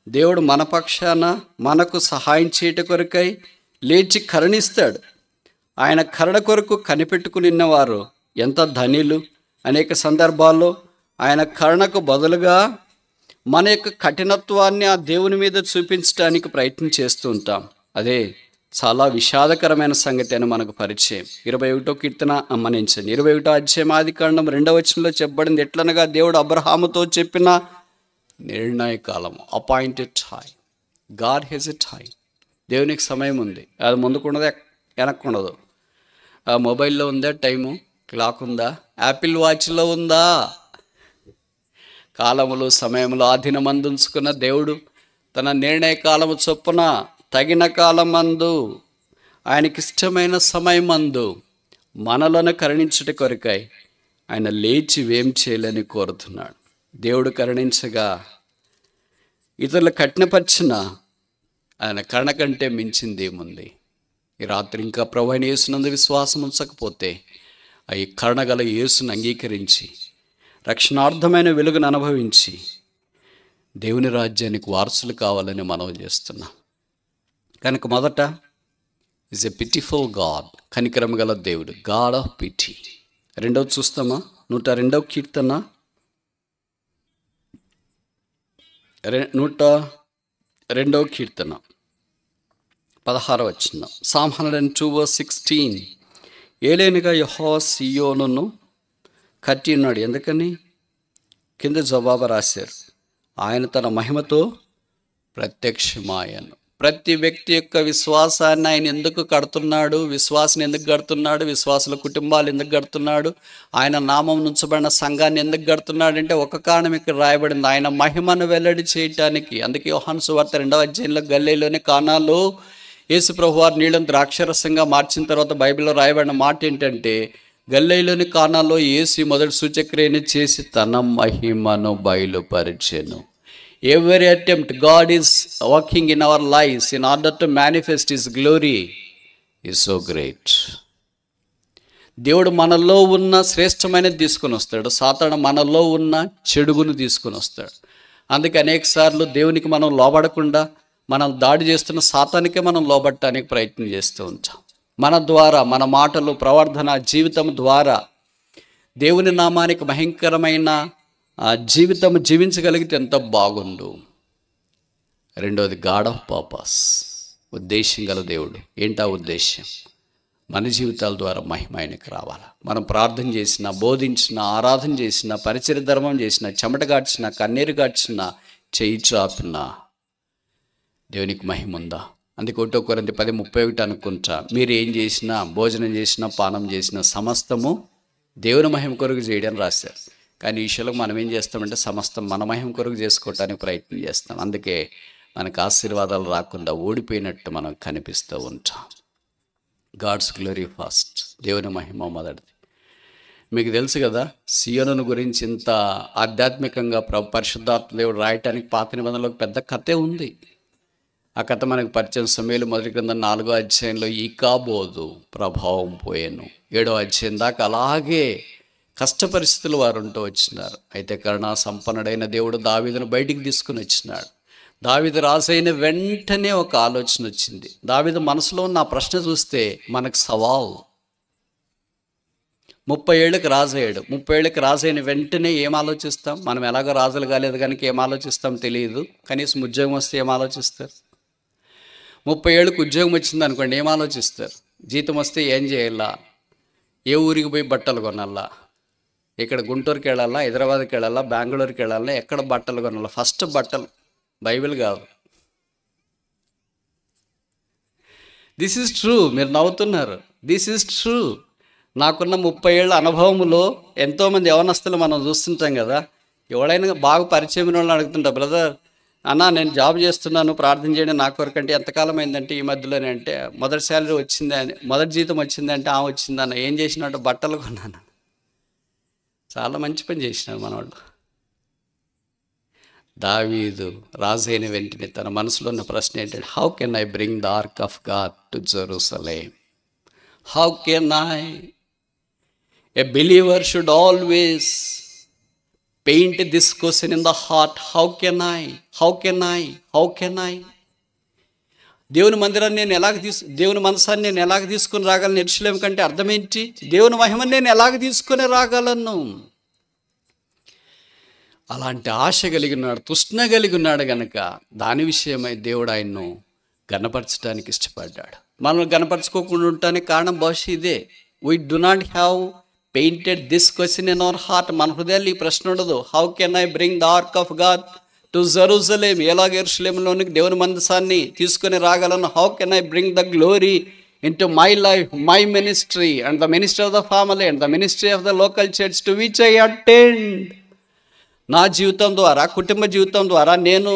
దేవుడు మన పక్షాన మనకు సహాయం చేయట కొరకై లేచి కరుణిస్తాడు. ఆయన కరుణ కొరకు కనిపెట్టుకునిన్నవారు ఎంత ధనిలు. అనేక సందర్భాల్లో ఆయన కరుణకు బదులుగా మన యొక్క కఠినత్వాన్ని ఆ దేవుని మీద చూపించడానికి ప్రయత్నం చేస్తూ ఉంటాం. అదే చాలా విషాదకరమైన సంగతి అని మనకు పరిచయం. 21వ కీర్తన అమ్మనించండి. 21వ అధ్యాయం ఆదికాండం 2వ వచనంలో చెప్పబడింది ఎట్లనగా, దేవుడు అబ్రహాముతో చెప్పిన నిర్ణయ కాలం, appointed time. God has a time. దేవునికి సమయం ఉంది. అది ముందుకుండదు, వెనక్కుండదు. ఆ మొబైల్లో ఉందా టైము? క్లాక్ ఉందా? యాపిల్ వాచ్లో ఉందా? కాలములు సమయములు ఆధీనమందుంచుకున్న దేవుడు తన నిర్ణయ కాలము చొప్పున తగిన కాలమందు ఆయనకిష్టమైన సమయమందు మనలను కరుణించుట కొరకై ఆయన లేచి వేం చేయాలని కోరుతున్నాడు. దేవుడు కరుణించగా ఇతరులు కఠినపరిచిన ఆయన కరుణ కంటే మించింది ఏముంది? ఈ రాత్రి ఇంకా ప్రభువైన యేసునందు విశ్వాసం ఉంచకపోతే ఈ కరుణగల యేసును అంగీకరించి రక్షణార్థమైన వెలుగును అనుభవించి దేవుని రాజ్యానికి వారసులు కావాలని మనవి చేస్తున్నాం. కనుక మొదట ఈజ్ ఎ పిటిఫుల్ గాడ్, కనికరం గల దేవుడు, గాడ్ ఆఫ్ పిటీ. రెండవది చూస్తామా? 102వ కీర్తన 102వ కీర్తన 16వ వచనం. Psalm 102:16. ఏలేనుగా యెహోవా సీయోనును కట్టి ఉన్నాడు. ఎందుకని? కింద జవాబు రాశారు, ఆయన తన మహిమతో ప్రత్యక్షమాయను. ప్రతి వ్యక్తి యొక్క విశ్వాసాన్ని ఆయన ఎందుకు కడుతున్నాడు? విశ్వాసాన్ని ఎందుకు కడుతున్నాడు? విశ్వాసుల కుటుంబాలు ఎందుకు కడుతున్నాడు? ఆయన నామం నుంచబడిన సంఘాన్ని ఎందుకు కడుతున్నాడు అంటే ఒక కారణం ఇక్కడ రాయబడింది, ఆయన మహిమను వెల్లడి చేయటానికి. అందుకే యోహాను సువార్త 2వ అధ్యాయంలో గలిలయలోని కానాలో యేసు ప్రభువారు నీళ్ళను ద్రాక్షరసంగా మార్చిన తర్వాత బైబిల్లో రాయబడిన మాట ఏంటంటే, గలిలయలోని కానాలో యేసు మొదటి సూచక్రియని చేసి తన మహిమను బయలుపరిచెను. Every attempt God is working in our lives in order to manifest His glory is so great. దేవుడు మనలో ఉన్న శ్రేష్టమైనది తీసుకొని వస్తాడు, సాతాను మనలో ఉన్న చెడుగును తీసుకొని వస్తాడు. అందుకే అనేక సార్లు దేవునికి మనం లోబడకుండా మనం దాడి చేస్తున్న సాతానికే మనం లోబడటానికి ప్రయత్నం చేస్తూ ఉంటాం. మన ద్వారా, మన మాటలు, ప్రవర్తన, జీవితం ద్వారా దేవుని నామానికి భయంకరమైన జీవితం జీవించగలిగితే ఎంత బాగుండు. రెండవది గాడ్ ఆఫ్ పర్పస్, ఉద్దేశం గల దేవుడు. ఏంటా ఉద్దేశం? మన జీవితాల ద్వారా మహిమ ఆయనకు రావాలా. మనం ప్రార్థన చేసినా, బోధించినా, ఆరాధన చేసినా, పరిచర్య ధర్మం చేసినా, చెమట గాడ్చినా, కన్నీరు గాడ్చినా, చేయి చాపినా దేవునికి మహిమ ఉందా? అందుకే 1 కొరింథీ 10:31 అనుకుంటా, మీరు ఏం చేసినా, భోజనం చేసినా, పానం చేసినా సమస్తము దేవుని మహిమ కొరకు చేయడానికి రాశారు. కానీ ఈ విషయంలో మనం ఏం చేస్తామంటే సమస్తం మన మహిమ కొరకు చేసుకోవటానికి ప్రయత్నం చేస్తాం. అందుకే మనకు ఆశీర్వాదాలు రాకుండా ఓడిపోయినట్టు మనం కనిపిస్తూ ఉంటాం. గాడ్స్ గ్లోరీ ఫస్ట్, దేవుని మహిమ మొదటిది. మీకు తెలుసు కదా, సియోనును గురించి ఇంత ఆధ్యాత్మికంగా పరిశుద్ధాత్మ దేవుడు రాయటానికి పాత నిబంధనలో పెద్ద కథే ఉంది. ఆ కథ మనకు పరిచయం. సమూయేలు మొదటి గ్రంథం 4వ అధ్యాయంలో ఈకాబోదు ప్రభావం పోయాను. 7వ అధ్యాయం దాకా అలాగే కష్ట పరిస్థితులు వారు ఉంటూ వచ్చినారు. అయితే కరుణా సంపన్నుడైన దేవుడు దావీదును బయటికి తీసుకుని వచ్చినాడు. దావీదు రాజైన వెంటనే ఒక ఆలోచన వచ్చింది. దావీదు మనసులో ఉన్న ఆ ప్రశ్న చూస్తే మనకు సవాల్. 30 ఏళ్ళకి రాజయ్యాడు. 30 ఏళ్ళకి రాజైన వెంటనే ఏం ఆలోచిస్తాం? మనం ఎలాగో రాజులు కాలేదు కనుక ఏం ఆలోచిస్తాం తెలియదు. కనీసం ఉద్యోగం వస్తే ఏం ఆలోచిస్తారు? 30 ఏళ్ళకి ఉద్యోగం వచ్చింది అనుకోండి, ఏం ఆలోచిస్తారు? జీతం వస్తే ఏం చేయాలా? ఏ ఊరికి పోయి బట్టలు కొనాలా? ఇక్కడ గుంటూరుకి వెళ్ళాలా, హైదరాబాద్కి వెళ్ళాలా, బెంగళూరుకి వెళ్ళాలా, ఎక్కడ బట్టలు కొనాలా? ఫస్ట్ బట్టలు. బైబిల్ కాదు, దిస్ ఈజ్ ట్రూ. మీరు నవ్వుతున్నారు. This is true. నాకున్న 30 ఏళ్ళ అనుభవంలో ఎంతోమంది యవనస్తులు మనం చూస్తుంటాం కదా. ఎవడైనా బాగా పరిచయం వాళ్ళని అడుగుతుంటా, బ్రదర్ అన్న నేను జాబ్ చేస్తున్నాను, ప్రార్థన చేయడం నా కొరకు అంటే ఎంతకాలం అయిందంటే ఈ మధ్యలోనే అంటే మొదటి శాలరీ వచ్చింది అని, మొదటి జీతం వచ్చింది అంటే వచ్చిందన్న. ఏం చేసినట్టు బట్టలు కొన్నాను. చాలా మంచి పని చేసినారు మనవాళ్ళు. దావీదు రాజైన వెంటనే తన మనసులో ఉన్న ప్రశ్న ఏంటంటే, how can I bring the ark of God to Jerusalem? How can I? A believer should always paint this question in the heart. How can I? How can I? How can I? దేవుని మందిరాన్ని నేను దేవుని మనసాన్ని నేను ఎలాగ తీసుకుని రాగలను? ఎరుషలేం కంటే అర్థం ఏంటి? దేవుని మహిమని నేను ఎలాగ తీసుకుని రాగలను? అలాంటి ఆశ కలిగి ఉన్నాడు, తృష్ణ కలిగి ఉన్నాడు గనక దాని విషయమై దేవుడు ఆయన్ను గణపరచడానికి ఇష్టపడ్డాడు. మనం గణపరచుకోకుండా ఉండటానికి కారణం బహుశా ఇదే. We do not have painted this question in our heart. మన హృదయాల్లో ఈ ప్రశ్న ఉండదు. How can I bring the ark of God to Jerusalem? ఎలాగ యెరూషలేములోనికి దేవుని మందసాన్ని తీసుకొని రాగలను? How can I bring the glory into my life, my ministry and the ministry of the family and the ministry of the local church to which I attend. నా జీవితం ద్వారా, కుటుంబ జీవితం ద్వారా నేను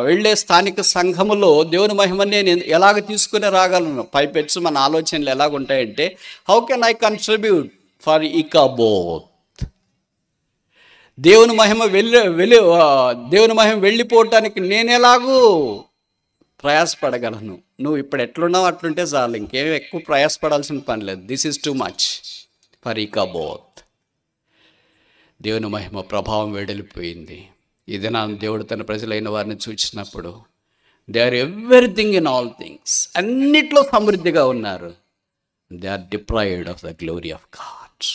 వెళ్ళే స్థానిక సంఘములో దేవుని మహిమని నేను ఎలాగ తీసుకుని రాగలను? పైపెచ్చు మన ఆలోచనలు ఎలాగుంటాయంటే, how can I contribute for Ichabod? దేవుని మహిమ దేవుని మహిమ వెళ్ళిపోవటానికి నేను ఎలాగూ ప్రయాసపడగలను? నువ్వు ఇప్పుడు ఎట్లున్నావు అట్లుంటే చాలు, ఇంకేం ఎక్కువ ప్రయాసపడాల్సిన పని లేదు. This is too much for Ichabod. దేవుని మహిమ ప్రభావం వెడలిపోయింది. ఇది నా దేవుడు తన ప్రజలైన వారిని చూసినప్పుడు, they are everything in all things, అన్నిట్లో సమృద్ధిగా ఉన్నారు. They are deprived of the glory of God.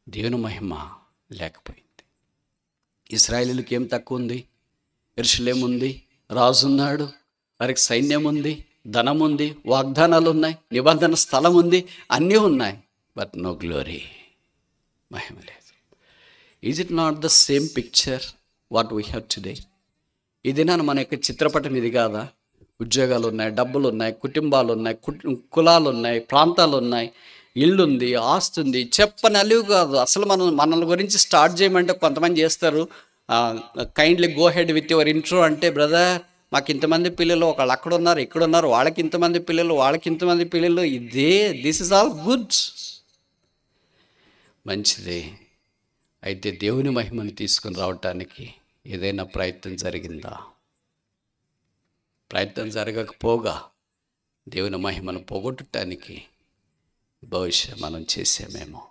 దేవుని మహిమ లేకపోయింది. ఇశ్రాయేలీయులకి ఏం తక్కువ ఉంది? యెరూషలేము ఉంది, రాజున్నాడు, వారికి సైన్యం ఉంది, ధనం ఉంది, వాగ్దానాలు ఉన్నాయి, నిబంధన స్థలం ఉంది, అన్నీ ఉన్నాయి. బట్ నో గ్లోరీ, మహిమ లేదు. Is it not the same picture what we have today? ఇది మన యొక్క చిత్రపటం ఇది కాదా? ఉద్యోగాలు ఉన్నాయి, డబ్బులు ఉన్నాయి, కుటుంబాలు ఉన్నాయి, కులాలు ఉన్నాయి, ప్రాంతాలు ఉన్నాయి, ఇల్లు ఉంది, ఆస్తి ఉంది, చెప్పని అలివి కాదు. అసలు మనల్ని గురించి స్టార్ట్ చేయమంటే కొంతమంది చేస్తారు, kindly go head with your intro అంటే, బ్రదర్ మాకు ఇంతమంది పిల్లలు, ఒకళ్ళు అక్కడ ఉన్నారు, ఇక్కడ ఉన్నారు, వాళ్ళకి ఇంతమంది పిల్లలు, వాళ్ళకి ఇంతమంది పిల్లలు, ఇదే దిస్ ఇస్ ఆల్ గుడ్, మంచిదే. అయితే దేవుని మహిమను తీసుకుని రావటానికి ఏదైనా ప్రయత్నం జరిగిందా? ప్రయత్నం జరగకపోగా దేవుని మహిమను పోగొట్టడానికి బహుశా మనం చేసామేమో.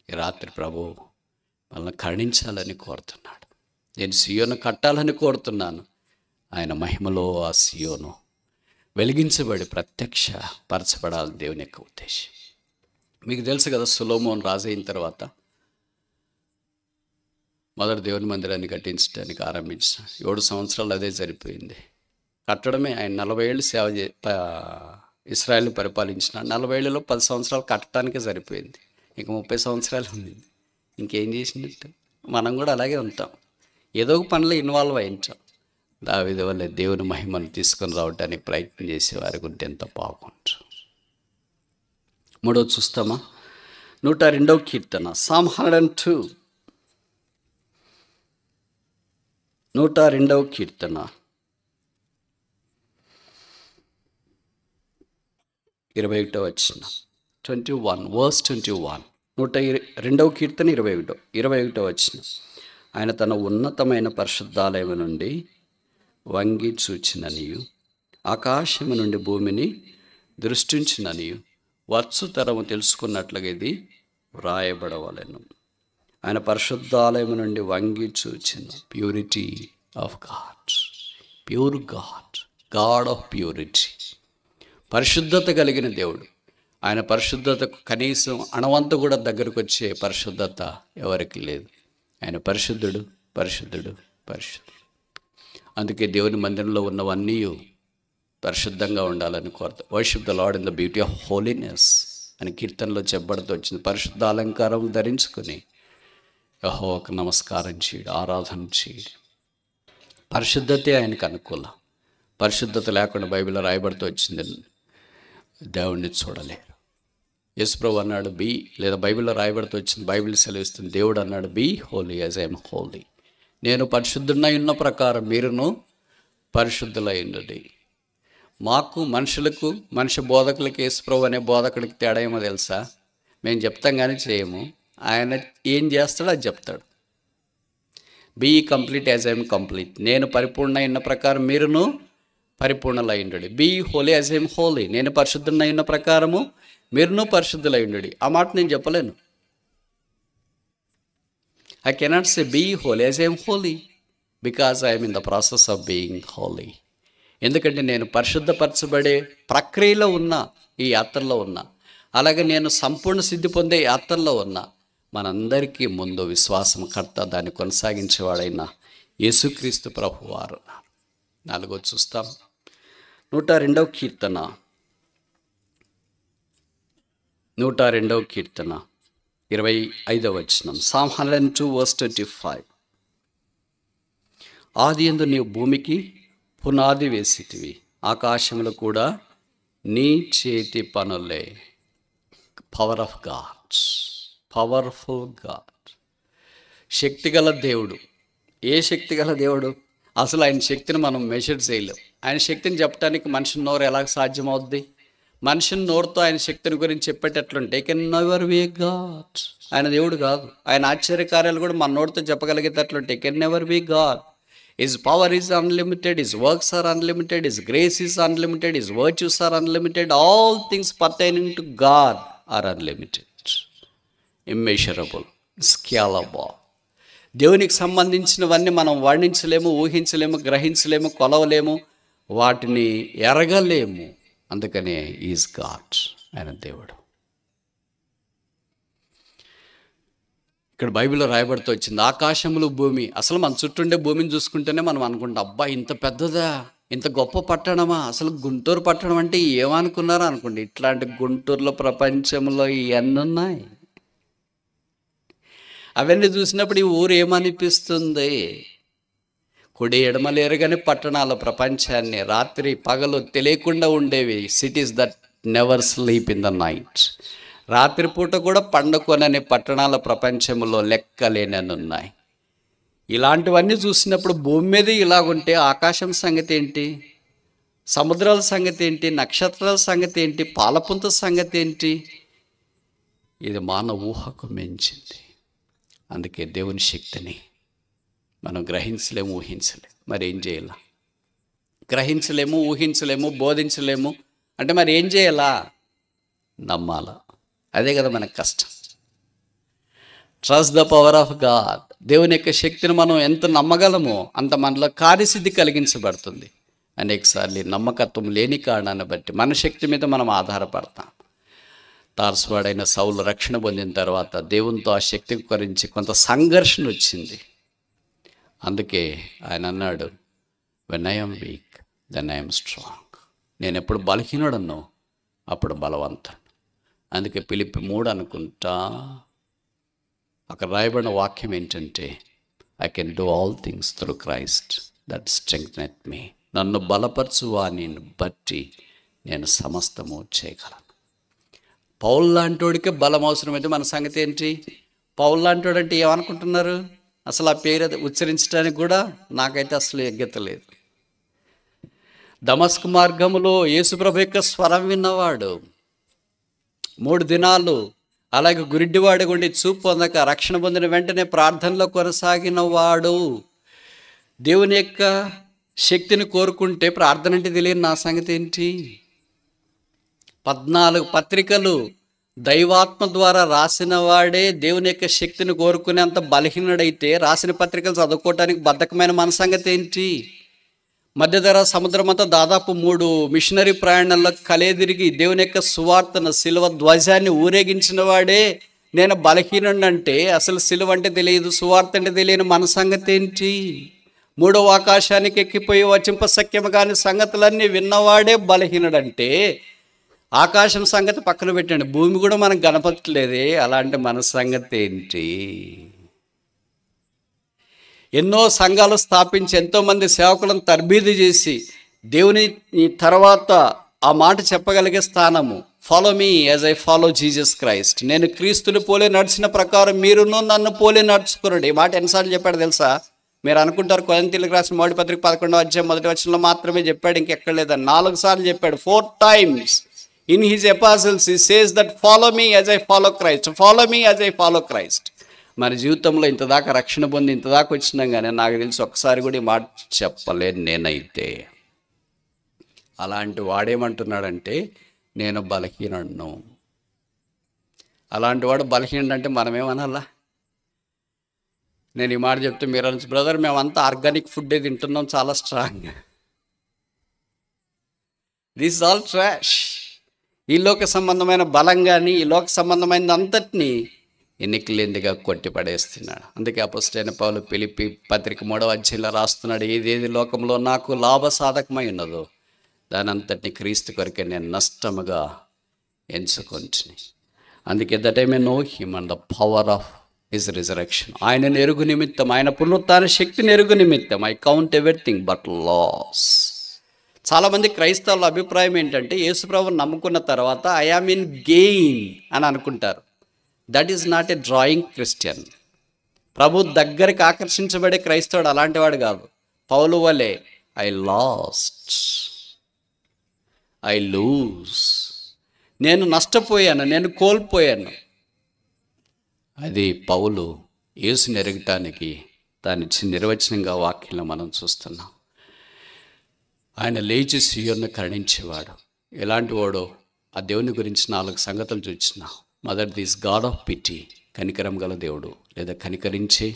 ఈ రాత్రి ప్రభు మనల్ని కరుణించాలని కోరుతున్నాడు. నేను సియోను కట్టాలని కోరుతున్నాను. ఆయన మహిమలో ఆ సియోను వెలిగించబడి ప్రత్యక్ష పరచబడాలని దేవుని యొక్క ఉద్దేశం. మీకు తెలుసు కదా, సొలొమోను రాజు అయిన తర్వాత మొదటి దేవుని మందిరాన్ని కట్టించడానికి ఆరంభించిన 7 సంవత్సరాలు అదే సరిపోయింది. కట్టడమే ఆయన 40 ఏళ్ళు ఇశ్రాయేలు పరిపాలించిన 40 ఏళ్ళలో 10 సంవత్సరాలు కట్టడానికే సరిపోయింది. ఇంక 30 సంవత్సరాలు ఉంది. ఇంకేం చేసినట్టు? మనం కూడా అలాగే ఉంటాం, ఏదో ఒక పనిలో ఇన్వాల్వ్ అయి ఉంటాం. దావీదు వల్ల దేవుని మహిమను తీసుకొని రావడానికి ప్రయత్నం చేసేవారికి ఉంటే ఎంత బాగుంటు. 3వ చూస్తామా? 102వ కీర్తన, Psalm 102, 102వ కీర్తన 21వ వచనం, 21 verse 21. 102వ కీర్తన 21వ వచనం. ఆయన తన ఉన్నతమైన పరిశుద్ధాలయము నుండి వంగి చూచిననియు, ఆకాశము నుండి భూమిని దృష్టించిననియు, వచ్చు తరము తెలుసుకున్నట్లుగా ఇది వ్రాయబడవలెను. ఆయన పరిశుద్ధాలయము నుండి వంగి చూచిన, purity of God, pure God, God of purity, పరిశుద్ధత కలిగిన దేవుడు. ఆయన పరిశుద్ధతకు కనీసం అణవంత కూడా దగ్గరకు వచ్చే పరిశుద్ధత ఎవరికి లేదు. ఆయన పరిశుద్ధుడు, పరిశుద్ధుడు, పరిశుద్ధుడు. అందుకే దేవుని మందిరంలో ఉన్నవన్నీ పరిశుద్ధంగా ఉండాలని కోరుతా. Worship the lord in the beauty of holiness అని కీర్తనలో చెప్పబడుతూ వచ్చింది. పరిశుద్ధ అలంకారం ధరించుకొని యెహోవాకు నమస్కారం చేయడం, ఆరాధన చేయడం. పరిశుద్ధతే ఆయనకు అనుకూలం. పరిశుద్ధత లేకుండా బైబిల్లో రాయబడుతూ వచ్చింది, దేవుణ్ణి చూడలేరు. యేసుప్రభు అన్నాడు బీ, లేదా బైబిల్లో రాయబడుతూ వచ్చింది, బైబిల్ సెలవిస్తుంది, దేవుడు అన్నాడు be holy as I'm holy. నేను పరిశుద్ధుడై ఉన్న ప్రకారం మీరును పరిశుద్ధులై ఉండండి. మాకు మనుషులకు, మనిషి బోధకులకి, యేసుప్రభు అనే బోధకుడికి తేడా ఏమో తెలుసా? మేము చెప్తాం కానీ చేయము, ఆయన ఏం చేస్తాడో అది చెప్తాడు. Be complete as I'm complete. నేను పరిపూర్ణ అయిన ప్రకారం మీరును పరిపూర్ణలై ఉండండి. Be holy as I'm holy. నేను పరిశుద్ధుడై ఉన్న ప్రకారము మీరును పరిశుద్ధులై ఉండండి. ఆ మాట నేను చెప్పలేను. I cannot say be holy as I'm holy because I'm in the process of being holy. ఎందుకంటే నేను పరిశుద్ధపరచబడే ప్రక్రియలో ఉన్నా, ఈ యాత్రలో ఉన్నా. అలాగే నేను సంపూర్ణ సిద్ధి పొందే యాత్రలో ఉన్నా. మనందరికీ ముందు విశ్వాసం కర్త, దాన్ని కొనసాగించేవాడైన యేసుక్రీస్తు ప్రభువారు. 4 చూస్తాం. 102వ కీర్తన, 102వ కీర్తన 25వ వచనం. Psalm 102 verse 25. ఆదియందు నీవు భూమికి పునాది వేసితివి, ఆకాశములు కూడా నీ చేతి పనులే. Power of Gods, powerful God. శక్తిగల దేవుడు. ఏ శక్తిగల దేవుడు? అసలు ఆయన శక్తిని మనం మెజర్ చేయలేం. ఆయన శక్తిని చెప్పడానికి మనిషిని నోరు ఎలా సాధ్యమవుద్ది? మనిషిని నోరుతో ఆయన శక్తిని గురించి చెప్పేటట్లుంటే కెన్ నెవర్ బి గాడ్. ఆయన దేవుడు కాదు. ఆయన ఆశ్చర్యకార్యాలు కూడా మన నోటితో చెప్పగలిగేటట్లుంటే can never be God. His power is unlimited, His works are unlimited, His grace is unlimited, His virtues are unlimited. All things pertaining to God are unlimited, immeasurable, scalable. దేవునికి సంబంధించినవన్నీ మనం వర్ణించలేము, ఊహించలేము, గ్రహించలేము, కొలవలేము, వాటిని ఎరగలేము. అందుకనే ఈజ్ గాడ్, ఆయన దేవుడు. ఇక్కడ బైబిల్లో రాయబడుతూ వచ్చింది, ఆకాశములు భూమి. అసలు మన చుట్టూ ఉండే భూమిని చూసుకుంటేనే మనం అనుకుంటాం, అబ్బా ఇంత పెద్దదా, ఇంత గొప్ప పట్టణమా, అసలు గుంటూరు పట్టణం అంటే ఏమనుకున్నారా అనుకోండి. ఇట్లాంటి గుంటూరులో ప్రపంచంలో ఇవన్నీ ఉన్నాయి. అవన్నీ చూసినప్పుడు ఈ ఊరు ఏమనిపిస్తుంది? కుడి ఎడమలేరు కానీ పట్టణాల ప్రపంచాన్ని రాత్రి పగలు తెలియకుండా ఉండేవి. Cities that never sleep in the night. రాత్రిపూట కూడా పండుకొనని పట్టణాల ప్రపంచంలో లెక్కలేనని ఉన్నాయి. ఇలాంటివన్నీ చూసినప్పుడు భూమి మీద ఇలాగుంటే ఆకాశం సంగతి ఏంటి, సముద్రాల సంగతి ఏంటి, నక్షత్రాల సంగతి ఏంటి, పాలపుంత సంగతి ఏంటి? ఇది మానవ ఊహకు మించింది. అందుకే దేవుని శక్తిని మనం గ్రహించలేము, ఊహించలేము. మరి ఏం చేయాలా? గ్రహించలేము, ఊహించలేము, బోధించలేము అంటే మరి ఏం చేయాలా? నమ్మాలా. అదే కదా మనకు కష్టం. Trust the power of God. దేవుని యొక్క శక్తిని మనం ఎంత నమ్మగలమో అంత మనలో కార్యసిద్ధి కలిగించబడుతుంది. అనేకసార్లు నమ్మకత్వం లేని కారణాన్ని బట్టి మన శక్తి మీద మనం ఆధారపడతాం. తార్సువాడైన సౌలు రక్షణ పొందిన తర్వాత దేవునితో ఆ శక్తి గురించి కొంత సంఘర్షణ వచ్చింది. అందుకే ఆయన అన్నాడు, when I am weak then I am strong. నేను ఎప్పుడు బలహీనుడన్నో అప్పుడు బలవంతుడు. అందుకే ఫిలిప్పీ 3 అనుకుంటా అక్కడ రాయబడిన వాక్యం ఏంటంటే, I can do all things through Christ that strengtheneth me. నన్ను బలపరచు వాని బట్టి నేను సమస్తము చేయగలను. పౌలు లాంటోడికే బలం అవసరమైతే మన సంగతి ఏంటి? పౌలు లాంటోడు అంటే ఏమనుకుంటున్నారు? అసలు ఆ పేరు ఉచ్చరించడానికి కూడా నాకైతే అసలు యోగ్యత లేదు. దమస్కు మార్గములో యేసుప్రభు యొక్క స్వరం విన్నవాడు, 3 దినాలు అలాగే గురిడ్డివాడు గుండి చూపు పొందక రక్షణ పొందిన వెంటనే ప్రార్థనలో కొనసాగిన వాడు, దేవుని యొక్క శక్తిని కోరుకుంటే ప్రార్థన అంటే తెలియని నా సంగతి ఏంటి? 14 పత్రికలు దైవాత్మ ద్వారా రాసిన వాడే దేవుని యొక్క శక్తిని కోరుకునేంత బలహీనుడైతే రాసిన పత్రికలు చదువుకోవటానికి బద్ధకమైన మన సంగతి ఏంటి? మధ్యధరా సముద్రం అంతా దాదాపు 3 మిషనరీ ప్రయాణాల్లో కలేదిరిగి దేవుని యొక్క సువార్తను, శిలువ ధ్వజాన్ని ఊరేగించిన వాడే నేను బలహీనుడు అంటే అసలు శిలువ అంటే తెలియదు, సువార్త అంటే తెలియని మన సంగతి ఏంటి? 3వ ఆకాశానికి ఎక్కిపోయి వచింపశక్యము కాని సంగతులన్నీ విన్నవాడే బలహీనుడంటే ఆకాశం సంగతి పక్కన పెట్టండి, భూమి కూడా మనకు కనపట్లేదే, అలాంటి మన సంగతి ఏంటి? ఎన్నో సంఘాలు స్థాపించి ఎంతోమంది సేవకులను తర్బీదు చేసి దేవుని తర్వాత ఆ మాట చెప్పగలిగే స్థానము. Follow me as I follow Jesus Christ. నేను క్రీస్తుని పోలే నడిచిన ప్రకారం మీరును నన్ను పోలే నడుచుకున్నాడు. ఈ మాట ఎన్నిసార్లు చెప్పాడు తెలుసా? మీరు అనుకుంటారు కొరింథీయులకు రాసిన మొదటి పత్రిక 11వ అధ్యాయం 1వ వచనంలో మాత్రమే చెప్పాడు, ఇంకెక్కడ లేదని. 4 సార్లు చెప్పాడు. 4 times in his epistles he says that follow me as I follow Christ, follow me as I follow Christ. మన జీవితంలో ఇంతదాకా రక్షణ పొంది ఇంతదాకా వచ్చినాం కానీ నాకు తెలిసి ఒక్కసారి కూడా ఈ మాట చెప్పలేను నేనైతే. అలాంటి వాడేమంటున్నాడంటే నేను బలహీనుడను. అలాంటి వాడు బలహీనుడు అంటే మనమేమనాలా? నేను ఈ మాట చెప్తే మీరు అనొచ్చు, బ్రదర్ మేమంతా ఆర్గానిక్ ఫుడ్డే తింటున్నాం, చాలా strong. This is all trash. ఈ లోక సంబంధమైన బలం కానీ ఈ లోక సంబంధమైన అంతటినీ ఎన్నికలేందిగా కొట్టి పడేస్తున్నాడు. అందుకే అపొస్తలుడైన పౌలు ఫిలిప్పీ పత్రిక 3వ అధ్యాయంలో రాస్తున్నాడు, ఏదేది లోకంలో నాకు లాభసాధకమై ఉన్నదో దాని అంతటిని క్రీస్తు కొరకే నేను నష్టముగా ఎంచుకుంటుని. అందుకే that I may know him and the power of his resurrection. ఆయన ఎరుగు నిమిత్తం, ఆయన పునరుత్థాన శక్తిని ఎరుగు నిమిత్తం I count everything but loss. చాలామంది క్రైస్తవుల అభిప్రాయం ఏంటంటే యేసుప్రభుని నమ్ముకున్న తర్వాత ఐ యామ్ ఇన్ గెయిన్ అని అనుకుంటారు. That is not a drawing Christian. ప్రభు దగ్గరికి ఆకర్షించబడే క్రైస్తవుడు అలాంటి వాడు కాదు. పౌలు వలె ఐ లాస్ట్, ఐ లూజ్, నేను నష్టపోయాను, నేను కోల్పోయాను. అది పౌలు యేసుని ఎరగటానికి దాని నిర్వచనంగా వాక్యంలో మనం చూస్తున్నాం. ఆయన లేచి సీయోనును కరుణించేవాడు. ఎలాంటి వాడో ఆ దేవుని గురించి 4 సంగతులు చూసిన. మొదటిది ఈజ్ గాడ్ ఆఫ్ పిటీ, కనికరం గల దేవుడు లేదా కనికరించే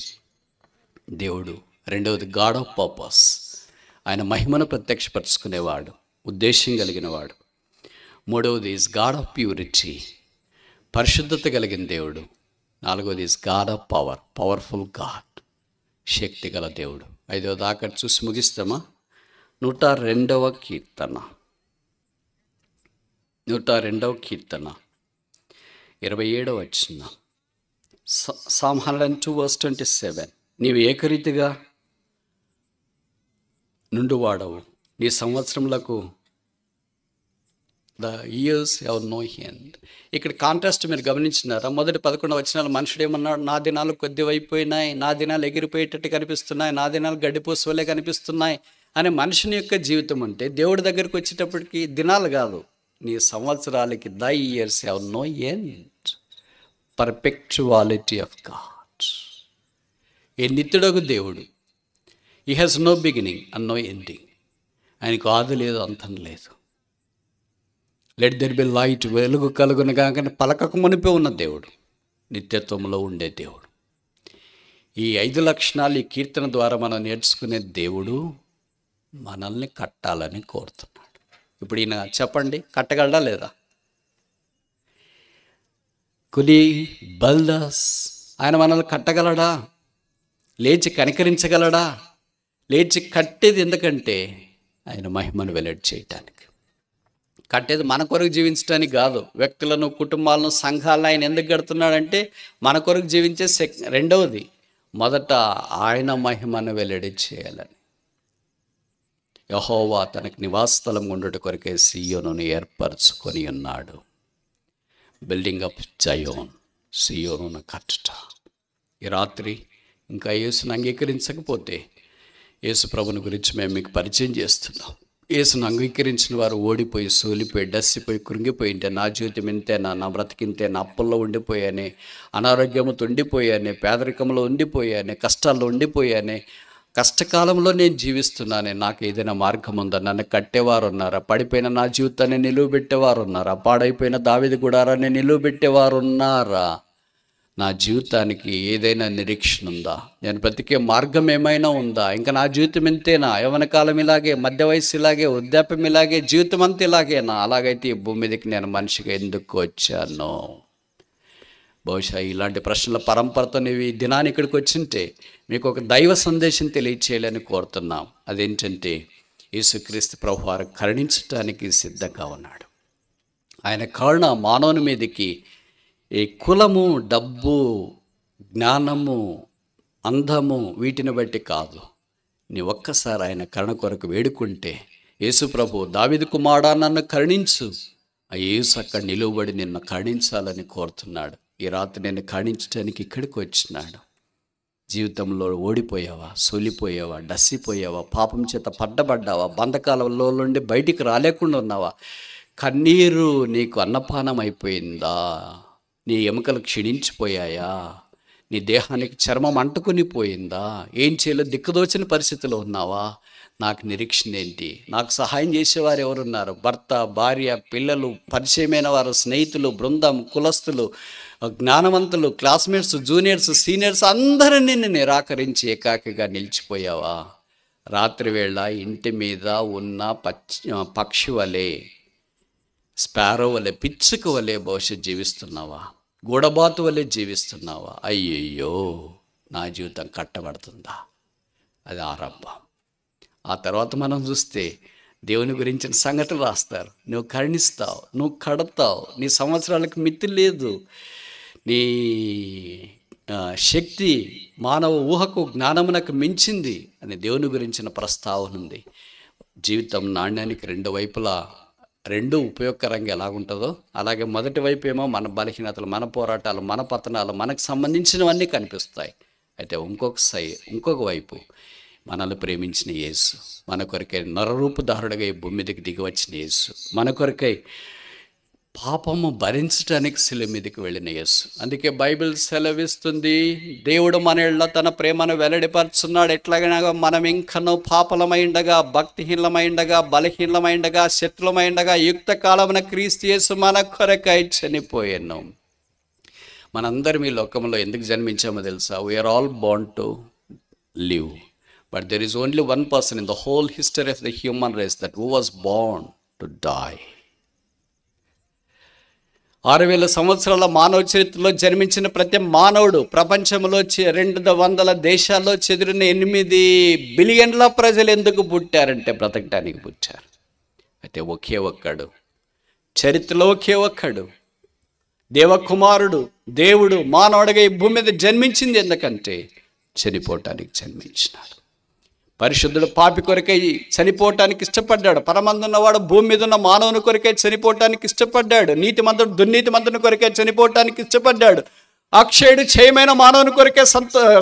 దేవుడు. రెండవది గాడ్ ఆఫ్ పర్పస్, ఆయన మహిమను ప్రత్యక్షపరుచుకునేవాడు, ఉద్దేశం కలిగినవాడు. మూడవది ఈజ్ గాడ్ ఆఫ్ ప్యూరిటీ, పరిశుద్ధత కలిగిన దేవుడు. నాలుగవది is God of power, powerful God, శక్తి గల దేవుడు. ఐదవ దాకా చూసి ముగిస్తామా? 102వ కీర్తన, 102వ కీర్తన 27వ వచనం. Psalm 102:27. నీవు ఏకరీతిగా నుండువాడవు, నీ సంవత్సరములకు the years have no end. ఇక్కడ కాంట్రాస్ట్ మీరు గమనించినారా? మొదటి 11 వచనాలు మనుషుడు ఏమన్నాడు? నా దినాలు కొద్దివైపోయినాయి, నా దినాలు ఎగిరిపోయేటట్టు కనిపిస్తున్నాయి, నా దినాలు గడ్డిపూసవలే కనిపిస్తున్నాయి అని మనుషుని యొక్క జీవితం ఉంటే, దేవుడి దగ్గరికి వచ్చేటప్పటికి దినాలు కాదు, నీ సంవత్సరాలకి the years have no end. Perpetuality of God. ఏ నిత్యుడగు దేవుడు. He has no beginning and no ending. ఆయనకు ఆది లేదు, అంతం లేదు. లెట్ దెర్ బి లైట్, వెలుగు కలుగునగా కానీ పలకకు మునిపే ఉన్న దేవుడు, నిత్యత్వంలో ఉండే దేవుడు. ఈ 5 లక్షణాలు ఈ కీర్తన ద్వారా మనం నేర్చుకునే దేవుడు మనల్ని కట్టాలని కోరుతున్నాడు. ఇప్పుడు ఈయన చెప్పండి, కట్టగలడా లేదా? కులి బల్దాస్, ఆయన మనల్ని కట్టగలడా? లేచి కనికరించగలడా? లేచి కట్టేది ఎందుకంటే ఆయన మహిమను వెల్లడి చేయటానికి. కట్టేది మన కొరకు జీవించడానికి కాదు. వ్యక్తులను, కుటుంబాలను, సంఘాలను ఆయన ఎందుకు కడుతున్నాడంటే మన కొరకు జీవించే రెండవది, మొదట ఆయన మహిమను వెల్లడి చేయాలని. యెహోవా తనకు నివాసస్థలం ఉండుట కొరకే సీయోనును ఏర్పరచుకొని ఉన్నాడు. బిల్డింగ్ అప్ జయోన్, సీయోనును కట్టుట. ఈ రాత్రి ఇంకా యేసును అంగీకరించకపోతే యేసు ప్రభుని గురించి మేము మీకు పరిచయం చేస్తున్నాం. యేసును అంగీకరించిన వారు ఓడిపోయి, సోలిపోయి, డస్సిపోయి, కృంగిపోయి ఉంటే, నా జీవితం ఇంతేనా, నా బ్రతికింతే, నా అప్పుల్లో ఉండిపోయానే, అనారోగ్యంతో ఉండిపోయానే, పేదరికంలో ఉండిపోయానే, కష్టాల్లో ఉండిపోయానే, కష్టకాలంలో నేను జీవిస్తున్నానే, నాకు ఏదైనా మార్గం ఉందా? నన్ను కట్టేవారు ఉన్నారా? పడిపోయిన నా జీవితాన్ని నిలువబెట్టేవారు ఉన్నారా? పాడైపోయిన దావీదు గుడారాన్ని నిలువబెట్టేవారు ఉన్నారా? నా జీవితానికి ఏదైనా నిరీక్షణ ఉందా? నేను బ్రతికే మార్గం ఏమైనా ఉందా? ఇంకా నా జీవితం ఇంతేనా? యవ్వన కాలం ఇలాగే, మధ్య వయసు ఇలాగే, వృద్ధాప్యం ఇలాగే, జీవితం అంతా ఇలాగేనా? అలాగైతే ఈ భూమి మీదకి నేను మనిషిగా ఎందుకు వచ్చాను? బహుశా ఇలాంటి ప్రశ్నల పరంపరతో నీవు ఈ దినాన్ని ఇక్కడికి వచ్చింటే మీకు ఒక దైవ సందేశం తెలియచేయాలని కోరుతున్నాం. అదేంటంటే యేసుక్రీస్తు ప్రభువారు కరుణించటానికి సిద్ధంగా ఉన్నాడు. ఆయన కరుణ మానవుని మీదకి ఈ కులము, డబ్బు, జ్ఞానము, అందము వీటిని బట్టి కాదు. నీ ఒక్కసారి ఆయన కరుణ కొరకు వేడుకుంటే యేసు ప్రభు, దావీదు కుమారుడా నన్ను కరుణించు. ఆ యేసు అక్కడ నిలువబడి నిన్ను కరుణించాలని కోరుతున్నాడు. ఈ రాత్రి నిన్ను కరుణించడానికి ఇక్కడికి వచ్చినాడు. జీవితంలో ఓడిపోయావా, సోలిపోయావా, డస్సిపోయావా, పాపం చేత పడ్డబడ్డావా, బంధకాలలో నుండి బయటికి రాలేకుండా ఉన్నావా, కన్నీరు నీకు అన్నపానం అయిపోయిందా, నీ ఎముకలు క్షీణించిపోయాయా, నీ దేహానికి చర్మం అంటుకుని పోయిందా, ఏం చేయలేదు దిక్కుదోచిన పరిస్థితిలో ఉన్నావా, నాకు నిరీక్షణ ఏంటి, నాకు సహాయం చేసేవారు ఎవరున్నారు, భర్త, భార్య, పిల్లలు, పరిచయమైన వారు, స్నేహితులు, బృందం, కులస్తులు, జ్ఞానవంతులు, క్లాస్మేట్స్, జూనియర్స్, సీనియర్స్ అందరూ నిన్ను నిరాకరించి ఏకాకిగా నిలిచిపోయావా, రాత్రి వేళ ఇంటి మీద ఉన్న పక్షి వలె, స్పారో వలె, పిచ్చుక వలె బహుశా జీవిస్తున్నావా, గూడబాతు వలె జీవిస్తున్నావా, అయ్యయ్యో నా జీవితం కట్టబడుతుందా, అది ఆరంభం. ఆ తర్వాత మనం చూస్తే దేవుని గురించిన సంగతులు రాస్తారు. నువ్వు కరుణిస్తావు, నువ్వు కడతావు, నీ సంవత్సరాలకు మితి లేదు, నీ శక్తి మానవ ఊహకు జ్ఞానమునకు మించింది అని దేవుని గురించిన ప్రస్తావన ఉంది. జీవితం నాణ్యానికి రెండు వైపులా రెండు ఉపయోగకరంగా ఎలాగుంటుందో అలాగే మొదటి వైపు ఏమో మన బలహీనతలు, మన పోరాటాలు, మన పతనాలు, మనకు సంబంధించినవన్నీ కనిపిస్తాయి. అయితే ఇంకొక వైపు మనల్ని ప్రేమించిన యేసు, మన కొరకై నరరూపధారుడుగా ఈ భూమి మీదకి దిగి వచ్చిన యేసు, మన కొరకై పాపము భరించడానికి శిలువ మీదకి వెళ్ళిన యేసు. అందుకే బైబిల్ సెలవిస్తుంది, దేవుడు మన ఎడల తన ప్రేమను వెల్లడిపరుచున్నాడు. ఎట్లాగనగా మనం ఇంకనూ పాపలమైండగా, భక్తిహీనమైండగా, బలహీనమైండగా, శత్రులమైండగా యుక్త కాలమున క్రీస్తు యేసు మన కొరకై చనిపోయాను. మనందరం ఈ లోకంలో ఎందుకు జన్మించామో తెలుసా? We are all born to live, but there is only one person in the whole history of the human race that who was born to die. 6000 సంవత్సరాల మానవ చరిత్రలో జన్మించిన ప్రతి మానవుడు ప్రపంచంలో 200 దేశాల్లో చెదిరిన 8 బిలియన్ల ప్రజలు ఎందుకు పుట్టారంటే బ్రతకడానికి పుట్టారు. అయితే ఒకే ఒక్కడు, చరిత్రలో ఒకే ఒక్కడు, దేవకుమారుడు, దేవుడు మానవుడిగా ఈ భూమి మీద జన్మించింది ఎందుకంటే చనిపోవటానికి జన్మించినాడు. పరిశుద్ధుడు పాపి కొరకై చనిపోవటానికి ఇష్టపడ్డాడు. పరమందున్నవాడు భూమి మీద ఉన్న మానవుని కొరకై చనిపోవటానికి ఇష్టపడ్డాడు. నీతిమంతుడు దుర్నీతిమంతుని కొరకై చనిపోవటానికి ఇష్టపడ్డాడు. అక్షయుడు క్షయమైన మానవుని కొరకే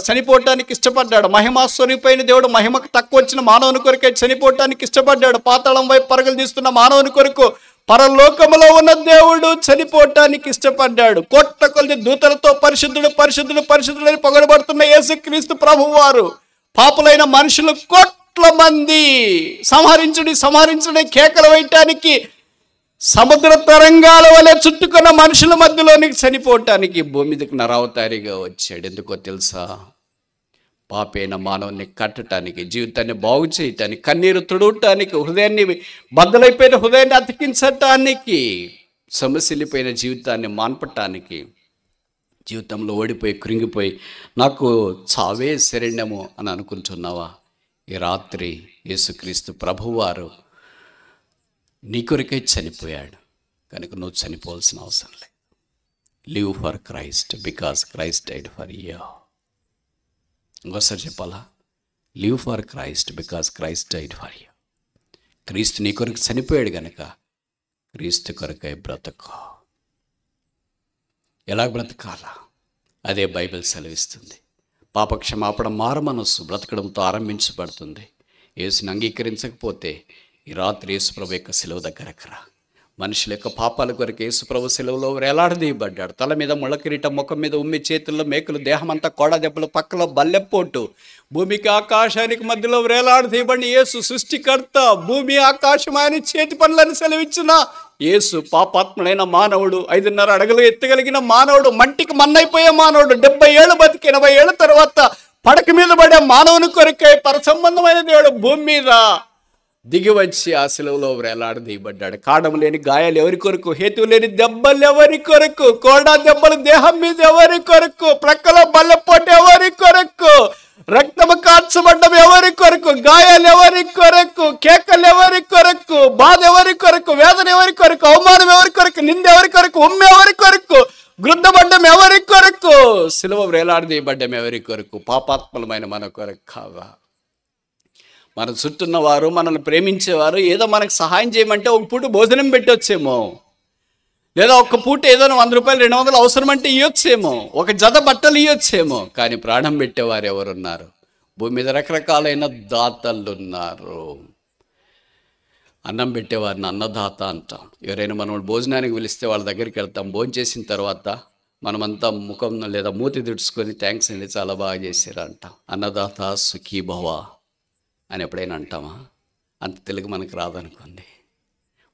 చనిపోవటానికి ఇష్టపడ్డాడు. మహిమాస్వరూపైన దేవుడు మహిమకు తక్కువ వచ్చిన మానవుని కొరకే చనిపోవటానికి ఇష్టపడ్డాడు. పాతాళం వైపు పరుగులు తీస్తున్న మానవుని కొరకు పరలోకములో ఉన్న దేవుడు చనిపోవటానికి ఇష్టపడ్డాడు. కోట్ల కొలది దూతలతో పరిశుద్ధుడు పరిశుద్ధుడు పరిశుద్ధుడని పొగడబడుతున్న యేసుక్రీస్తు ప్రభువారు పాపులైన మనుషులు కోట్ల మంది సంహరించుడి కేకలు వేయటానికి సముద్ర తరంగాల వలె చుట్టుకున్న మనుషుల మధ్యలోనికి చనిపోవటానికి భూమి మీదకి నరావతారిగా వచ్చాడు. ఎందుకో తెలుసా? పాపైన మానవుని కట్టడానికి, జీవితాన్ని బాగు చేయటానికి, కన్నీరు తుడవటానికి, హృదయాన్ని బద్దలైపోయిన హృదయాన్ని అతికించటానికి, సమస్యలిపోయిన జీవితాన్ని మాన్పటానికి, జీవితంలో ఓడిపోయి కృంగిపోయి నాకు చావే శరణ్యము అని అనుకుంటున్నావా? ఈ రాత్రి యేసుక్రీస్తు ప్రభువారు నీ కొరకై చనిపోయాడు కనుక నువ్వు చనిపోవాల్సిన అవసరం లేదు. Live for Christ because Christ died for you. ఇంకోసారి చెప్పాలా? Live for Christ because Christ died for you. క్రీస్తు నీ కొరకు చనిపోయాడు కనుక క్రీస్తు కొరకై బ్రతకో. ఎలా బ్రతకాలా? అదే బైబిల్ సెలవిస్తుంది. పాపక్షమాపణ మారమనస్సు బ్రతకడంతో ఆరంభించబడుతుంది. యేసుని అంగీకరించకపోతే ఈ రాత్రి యేసుప్రభు యొక్క శిలువ దగ్గరకు రా. మనుషుల యొక్క పాపాల కొరకు యేసుప్రభు శిలువలో వేలాడదీయబడ్డాడు. తల మీద ముళ్ళ కిరీటం, ముఖం మీద ఉమ్మి, చేతుల్లో మేకులు, దేహమంతా కోడ దెబ్బలు, పక్కలో బల్లెపోటు, భూమికి ఆకాశానికి మధ్యలో వేలాడదీయబడిన యేసు సృష్టికర్త, భూమి ఆకాశం ఆయన చేతి పనులను సెలవిచ్చిన యేసు పాపాత్ముడైన మానవుడు, 5.5 అడుగులు ఎత్తగలిగిన మానవుడు, మంటికి మన్నైపోయే మానవుడు, 70 ఏళ్ళు బతికి 80 ఏళ్ళ తర్వాత పడక మీద పడే మానవుని కొరకై పరసంబంధమైన దేవుడు భూమి మీద దిగి వచ్చి ఆ శిలువలో వేలాడదీయబడ్డాడు. కాడం లేని గాయాలు ఎవరి కొరకు? హేతు లేని దెబ్బలు ఎవరి కొరకు? కోడా దెబ్బలు దేహం మీద ఎవరి కొరకు? ప్రక్కలో బల్లపోటు ఎవరి కొరకు? రక్తము కార్చబడ్డం ఎవరి కొరకు? గాయాలు ఎవరి కొరకు? కేకలు ఎవరి కొరకు? బాధ ఎవరి కొరకు? వేదన ఎవరి కొరకు? అవమానం ఎవరి కొరకు? నింద ఎవరి కొరకు? ఉమ్మె ఎవరి కొరకు? గృద్ధబడ్డం ఎవరి కొరకు? శిలువ వేలాడదీయబడ్డం ఎవరి కొరకు? పాపాత్మలమైన మన కొరకు కావా? మన చుట్టూ ఉన్నవారు, మనల్ని ప్రేమించేవారు ఏదో మనకు సహాయం చేయమంటే ఒక పూట భోజనం పెట్టొచ్చేమో, లేదా ఒక్క పూట ఏదో 100 రూపాయలు 200 అవసరమంటే ఇవ్వచ్చేమో, ఒక జత బట్టలు ఇవ్వచ్చేమో. కానీ ప్రాణం పెట్టేవారు ఎవరున్నారు? భూమి మీద రకరకాలైన దాతలు ఉన్నారు. అన్నం పెట్టేవారిని అన్నదాత అంటాం. ఎవరైనా మనం భోజనానికి పిలిస్తే వాళ్ళ దగ్గరికి వెళ్తాం. భోజనం చేసిన తర్వాత మనమంతా ముఖం లేదా మూతి తుడుచుకొని థ్యాంక్స్ అండి, చాలా బాగా చేశారు అంటాం. అన్నదాత సుఖీ భవ అని ఎప్పుడైనా అంటామా? అంత తెలుగు మనకు రాదనుకోండి,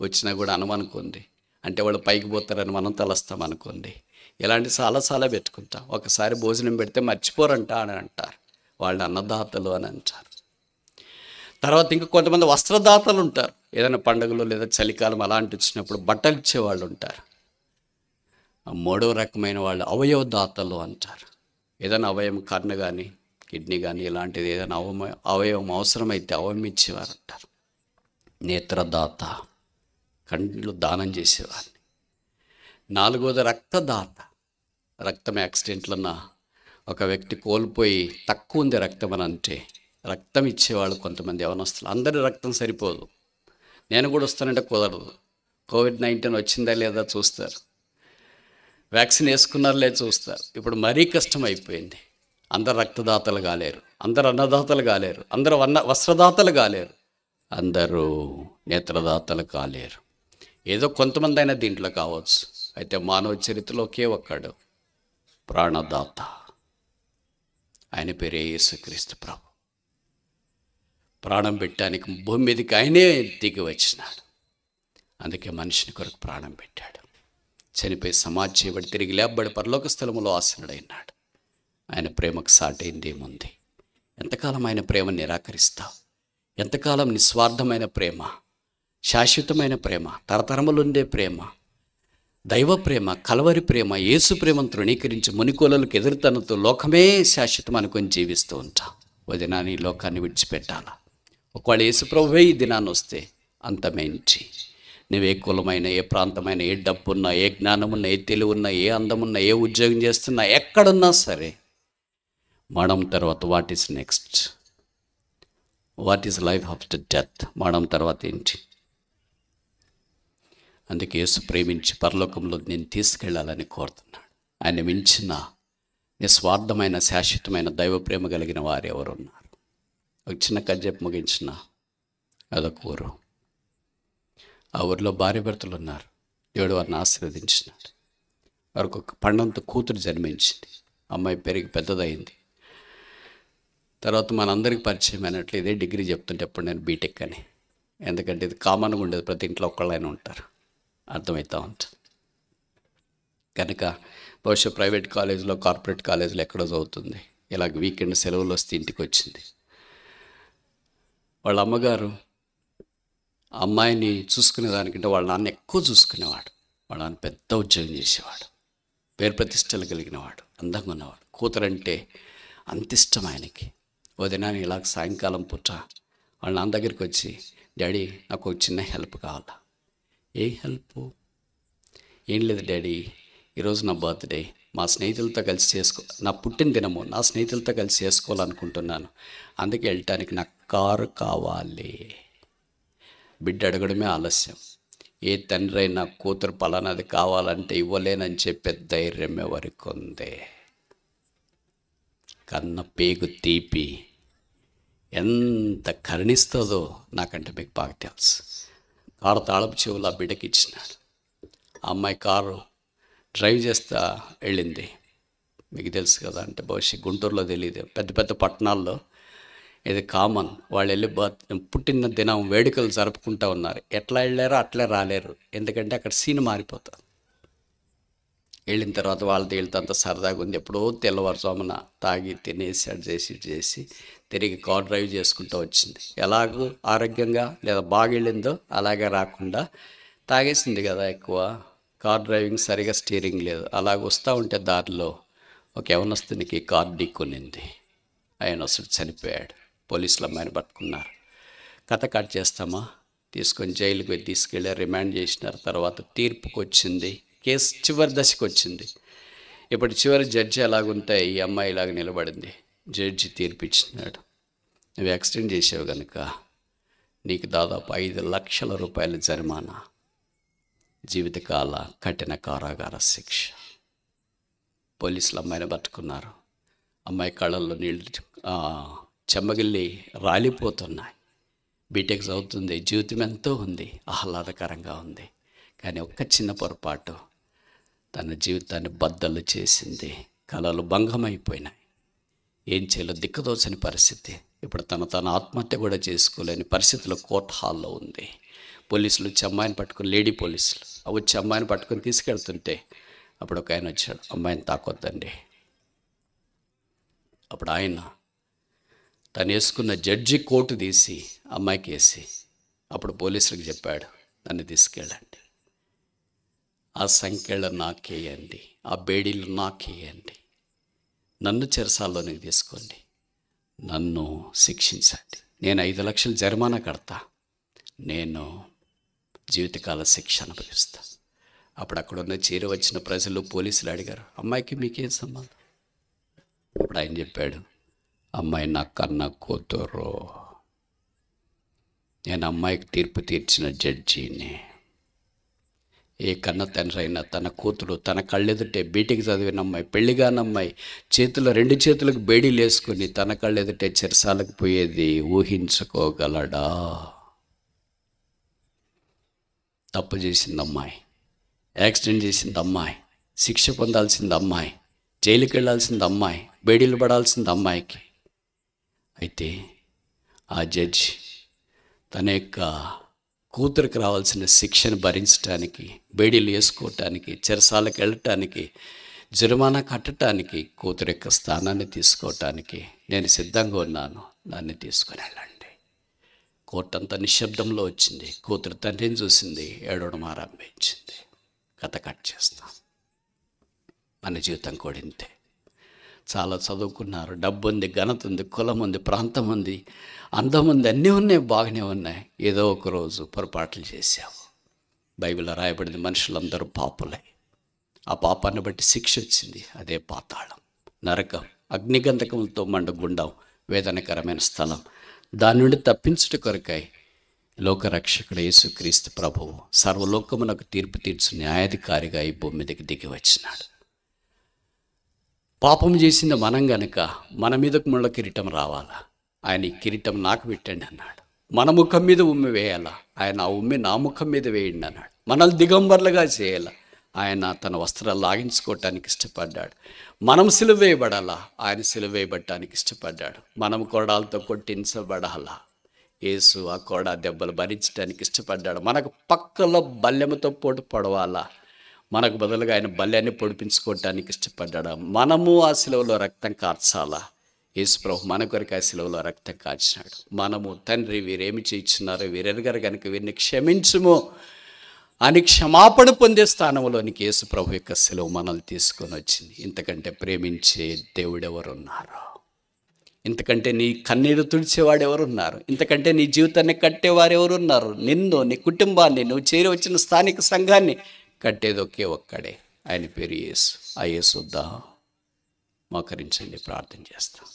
వచ్చినా కూడా అనమనుకోండి, అంటే వాళ్ళు పైకి పోతారని మనం తలస్తాం అనుకోండి. ఇలాంటి చాలా పెట్టుకుంటాం. ఒకసారి భోజనం పెడితే మర్చిపోరంట అని అంటారు. వాళ్ళు అన్నదాతలు అని అంటారు. తర్వాత ఇంకా కొంతమంది వస్త్రదాతలు ఉంటారు. ఏదైనా పండుగలు లేదా చలికాలం అలాంటి వచ్చినప్పుడు బట్టలు ఇచ్చేవాళ్ళు ఉంటారు. మూడో రకమైన వాళ్ళు అవయవదాతలు అంటారు. ఏదైనా అవయవం, కన్ను కానీ కిడ్నీ కానీ ఇలాంటిది ఏదైనా అవయవం అవసరమైతే అవయవం ఇచ్చేవారు అంటారు. నేత్రదాత, కళ్ళు దానం చేసేవారిని. నాలుగోది రక్తదాత. రక్తం యాక్సిడెంట్లన్నా ఒక వ్యక్తి కోల్పోయి తక్కువ ఉంది రక్తం అని అంటే రక్తం ఇచ్చేవాళ్ళు కొంతమంది యవనస్తులు. అందరి రక్తం సరిపోదు. నేను కూడా వస్తానంటే కుదరదు. కోవిడ్-19 వచ్చిందా లేదా చూస్తారు, వ్యాక్సిన్ వేసుకున్నారా లేదా చూస్తారు. ఇప్పుడు మరీ కష్టం అయిపోయింది. అందరు రక్తదాతలు కాలేరు, అందరు అన్నదాతలు కాలేరు, అందరూ వస్త్రదాతలు కాలేరు, అందరూ నేత్రదాతలు కాలేరు. ఏదో కొంతమంది అయినా దీంట్లో కావచ్చు. అయితే మానవ చరిత్రలో ఒకే ఒక్కడు ప్రాణదాత. ఆయన పేరే యేసుక్రీస్తు ప్రభు. ప్రాణం పెట్టడానికి భూమి మీదకి ఆయనే దిగి వచ్చినాడు. అందుకే మనిషిని కొరకు ప్రాణం పెట్టాడు. చనిపోయి సమాధి చేయబడి తిరిగి లేపబడి పరలోక స్థలములో ఆసనుడైనాడు. ఆయన ప్రేమకు సాటైంది ఏముంది? ఎంతకాలం ఆయన ప్రేమను నిరాకరిస్తావు? ఎంతకాలం నిస్వార్థమైన ప్రేమ, శాశ్వతమైన ప్రేమ, తరతరములుండే ప్రేమ, దైవ ప్రేమ, కలవరి ప్రేమ, యేసు ప్రేమను తృణీకరించి మునికోలలకు ఎదురుతనతో లోకమే శాశ్వతం అనుకొని జీవిస్తూ ఉంటాం. ఓ దినాన్ని ఈ లోకాన్ని విడిచిపెట్టాలా? ఒకవేళ యేసు ప్రభువే ఈ దినాన్ని వస్తే అంతమేంటి? నువ్వే కులమైన, ఏ ప్రాంతమైన, ఏ డబ్బున్నా, ఏ జ్ఞానమున్నా, ఏ తెలివున్నా, ఏ అందమున్నా, ఏ ఉద్యోగం చేస్తున్నా, ఎక్కడున్నా సరే మరణం తర్వాత what is next? What is life after death? మరణం తర్వాత ఏంటి? అందుకే యేసు ప్రేమించి పరలోకంలో నేను తీసుకెళ్ళాలని కోరుతున్నాడు. ఆయన మించిన నిస్వార్థమైన శాశ్వతమైన దైవ ప్రేమ కలిగిన వారు ఎవరున్నారు? ఒక చిన్న కథ చెప్పి ముగించిన అదొక ఊరు. ఆ ఊరిలో భార్య భర్తలు ఉన్నారు. దేవుడు వారిని ఆశీర్వదించినాడు. వారికి ఒక పండంత కూతురు జన్మించింది. అమ్మాయి పెరిగి పెద్దదైంది. తర్వాత మనందరికీ పరిచయం అయినట్లు ఇదే డిగ్రీ చెప్తుంటే ఎప్పుడు నేను బీటెక్ అని, ఎందుకంటే ఇది కామన్గా ఉండేది, ప్రతి ఇంట్లో ఒక్కళ్ళైనా ఉంటారు, అర్థమవుతూ ఉంటుంది. కనుక బహుశా ప్రైవేట్ కాలేజీలో, కార్పొరేట్ కాలేజీలో ఎక్కడో చదువుతుంది. ఇలాగ వీకెండ్ సెలవులు వస్తే ఇంటికి వచ్చింది. వాళ్ళ అమ్మగారు అమ్మాయిని చూసుకునే దానికంటే వాళ్ళ నాన్న ఎక్కువ చూసుకునేవాడు. వాళ్ళ నాన్న పెద్ద ఉద్యోగం చేసేవాడు, పేరు ప్రతిష్టలు కలిగినవాడు, అందంగా ఉన్నవాడు. కూతురంటే అంత ఇష్టం ఆయనకి. ఓ దినాన్ని ఇలాగ సాయంకాలం పూట వాళ్ళ నాన్న దగ్గరికి వచ్చి, డాడీ నాకు ఒక చిన్న హెల్ప్ కావాలా. ఏ హెల్ప్? ఏం లేదు డాడీ, ఈరోజు నా బర్త్డే, మా స్నేహితులతో కలిసి నా పుట్టిన దినము నా స్నేహితులతో కలిసి చేసుకోవాలనుకుంటున్నాను. అందుకే వెళ్ళటానికి నాకు కారు కావాలి. బిడ్డ అడగడమే ఆలస్యం. ఏ తండ్రి అయినా కూతురు పలానాది కావాలంటే ఇవ్వలేనని చెప్పే ధైర్యం ఎవరికి ఉంది? కన్న పేగు తీపి ఎంత కరుణిస్తుందో నాకంటే మీకు బాగా తెలుసు. కారు తాళపు చెవులు ఆ బిడ్డకి ఇచ్చినాడు. ఆ అమ్మాయి కారు డ్రైవ్ చేస్తా వెళ్ళింది. మీకు తెలుసు కదా, అంటే బహుశా గుంటూరులో తెలియదు, పెద్ద పెద్ద పట్టణాల్లో ఇది కామన్. వాళ్ళు వెళ్ళి పుట్టిన దినం వేడుకలు జరుపుకుంటూ ఉన్నారు. ఎట్లా వెళ్ళారో అట్లే రాలేరు, ఎందుకంటే అక్కడ సీన్ మారిపోతుంది. వెళ్ళిన తర్వాత వాళ్ళతో వెళ్తే అంత సరదాగా ఉంది. ఎప్పుడో తెల్లవారుజామున తాగి తినేసి అటు చేసి తిరిగి కార్ డ్రైవ్ చేసుకుంటూ వచ్చింది. ఎలాగో ఆరోగ్యంగా లేదా బాగా వెళ్ళిందో అలాగే రాకుండా తాగేసింది కదా ఎక్కువ. కార్ డ్రైవింగ్ సరిగా స్టీరింగ్ లేదు. అలాగ వస్తూ ఉంటే దారిలో ఒక యవనస్తునికి కార్ ఢీకొనింది. ఆయన అసలు చనిపోయాడు. పోలీసులు అమ్మాయిని పట్టుకున్నారు. కథ కట్ చేస్తామా, తీసుకొని జైలుకి తీసుకెళ్ళి రిమాండ్ చేసినారు. తర్వాత తీర్పుకి వచ్చింది. కేసు చివరి దశకు వచ్చింది. ఇప్పుడు చివరి జడ్జి ఎలాగుంటే ఈ అమ్మాయి ఇలాగ నిలబడింది. జడ్జి తీర్పు ఇచ్చినాడు. నువ్వు యాక్సిడెంట్ చేసావు కనుక నీకు దాదాపు 5,00,000 రూపాయల జరిమానా, జీవితకాల కఠిన కారాగార శిక్ష. పోలీసులు అమ్మాయిని పట్టుకున్నారు. అమ్మాయి కళ్ళల్లో నీళ్ళు చెమ్మగిల్లి రాలిపోతున్నాయి. బీటెక్ చదువుతుంది, జీవితం ఎంతో ఉంది, ఆహ్లాదకరంగా ఉంది. కానీ ఒక్క చిన్న పొరపాటు తన జీవితాన్ని బద్దలు చేసింది. కళలు భంగమైపోయినాయి. ఏం చేయాలో దిక్కుదోచని పరిస్థితి. ఇప్పుడు తన ఆత్మహత్య కూడా చేసుకోలేని పరిస్థితిలో కోర్ట్ హాల్లో ఉంది. పోలీసులు వచ్చి అమ్మాయిని పట్టుకుని, లేడీ పోలీసులు వచ్చి అమ్మాయిని పట్టుకొని తీసుకెళ్తుంటే అప్పుడు ఒక ఆయన వచ్చాడు, అమ్మాయిని తాకొద్దండి. అప్పుడు ఆయన తను వేసుకున్న జడ్జి కోటు తీసి అమ్మాయికి వేసి అప్పుడు పోలీసులకు చెప్పాడు, నన్ను తీసుకెళ్ళండి, ఆ సంఖ్యలు నాకేయండి, ఆ బేడీలు నాకేయండి, నన్ను చెరసాల్లోనికి తీసుకోండి, నన్ను శిక్షించండి. నేను 5,00,000 జరిమానా కడతా, నేను జీవితకాల శిక్ష అనుభవిస్తా. అప్పుడు అక్కడ ఉన్న చేరి వచ్చిన ప్రజలు పోలీసులు అడిగారు, అమ్మాయికి మీకేం సంబంధం? అప్పుడు ఆయన చెప్పాడు, అమ్మాయి నా కన్న కూతురు, నేను అమ్మాయికి తీర్పు తీర్చిన జడ్జిని. ఏ కన్న తండ్రి అయినా తన కూతురు తన కళ్ళెదుటే బీటెక్ చదివిన అమ్మాయి, పెళ్లిగానమ్మాయి చేతిలో 2 చేతులకు బేడీలు వేసుకుని తన కళ్ళెదుటే చెరసాలకు పోయేది ఊహించుకోగలడా? తప్పు చేసింది అమ్మాయి, యాక్సిడెంట్ చేసింది అమ్మాయి, శిక్ష పొందాల్సింది అమ్మాయి, జైలుకి వెళ్ళాల్సింది అమ్మాయి, బేడీలు పడాల్సింది అమ్మాయికి. అయితే ఆ జడ్జి తన యొక్క కూతురికి రావాల్సిన శిక్షను భరించడానికి, బేడీలు వేసుకోవటానికి, చెరసాలకు వెళ్ళటానికి, జరిమానా కట్టడానికి, కూతురు యొక్క స్థానాన్ని తీసుకోవటానికి నేను సిద్ధంగా ఉన్నాను, దాన్ని తీసుకొని వెళ్ళండి. కోర్టు అంతా నిశ్శబ్దంలో వచ్చింది. కూతురు తండ్రిని చూసింది, ఏడవడం ఆరంభించింది. కథ కట్ చేస్తాం. మన జీవితం కూడా ఇంతే. చాలా చదువుకున్నారు, డబ్బు ఉంది, ఘనత ఉంది, కులం ఉంది, ప్రాంతం ఉంది, అందం ఉంది, అన్నీ ఉన్నాయి, బాగానే ఉన్నాయి. ఏదో ఒక రోజు పొరపాట్లు చేశావు. బైబిల్లో రాయబడింది, మనుషులందరూ పాపులై. ఆ పాపాన్ని బట్టి శిక్ష వచ్చింది. అదే పాతాళం, నరకం, అగ్నిగంధకములతో మండుగుండం, వేదనకరమైన స్థలం. దాని నుండి తప్పించుట కొరకై లోకరక్షకుడు యేసుక్రీస్తు ప్రభువు సర్వలోకమునకు తీర్పు తీర్చు న్యాయాధికారిగా ఈ భూమి మీదకి దిగి వచ్చినాడు. పాపం చేసింది మనం గనక మన మీదకు ముళ్ళ కిరీటం రావాలా? ఆయన ఈ కిరీటం నాకు పెట్టండి అన్నాడు. మన ముఖం మీద ఉమ్మి వేయాలా? ఆయన ఆ ఉమ్మి నా ముఖం మీద వేయండి అన్నాడు. మనల్ని దిగంబర్లుగా చేయాలా? ఆయన తన వస్త్రాలు లాగించుకోవటానికి ఇష్టపడ్డాడు. మనం సిలువ వేయబడాలా? ఆయన సిలువ వేయబడటానికి ఇష్టపడ్డాడు. మనం కొరడాలతో కొట్టించబడాలా? యేసు ఆ కొరడా దెబ్బలు భరించడానికి ఇష్టపడ్డాడు. మనకు పక్కలో బల్లెముతో పోటు పడవాలా? మనకు బదులుగా ఆయన బల్యాన్ని పొడిపించుకోవటానికి ఇష్టపడ్డాడు. మనము ఆ సిలువలో రక్తం కార్చాలా? యేసు ప్రభు మన కొరకు ఆ సిలువలో రక్తం కార్చినాడు. మనము తండ్రి వీరేమి చేయించున్నారో వీరెరగారు కనుక వీరిని క్షమించుము అని క్షమాపణ పొందే స్థానంలోనికి యేసు ప్రభు యొక్క సిలువ మనల్ని తీసుకొని వచ్చింది. ఇంతకంటే ప్రేమించే దేవుడు ఎవరున్నారు? ఇంతకంటే నీ కన్నీరు తుడిచేవాడు ఎవరున్నారు? ఇంతకంటే నీ జీవితాన్ని కట్టేవారు ఎవరున్నారు? నిన్ను, నీ కుటుంబాన్ని, నువ్వు చేరి వచ్చిన స్థానిక సంఘాన్ని కట్టేది ఒకే ఒక్కడే, ఆయన పేరు యేసు. ఆ యేసు వద్దా మోకరించండి, ప్రార్థన చేస్తాం.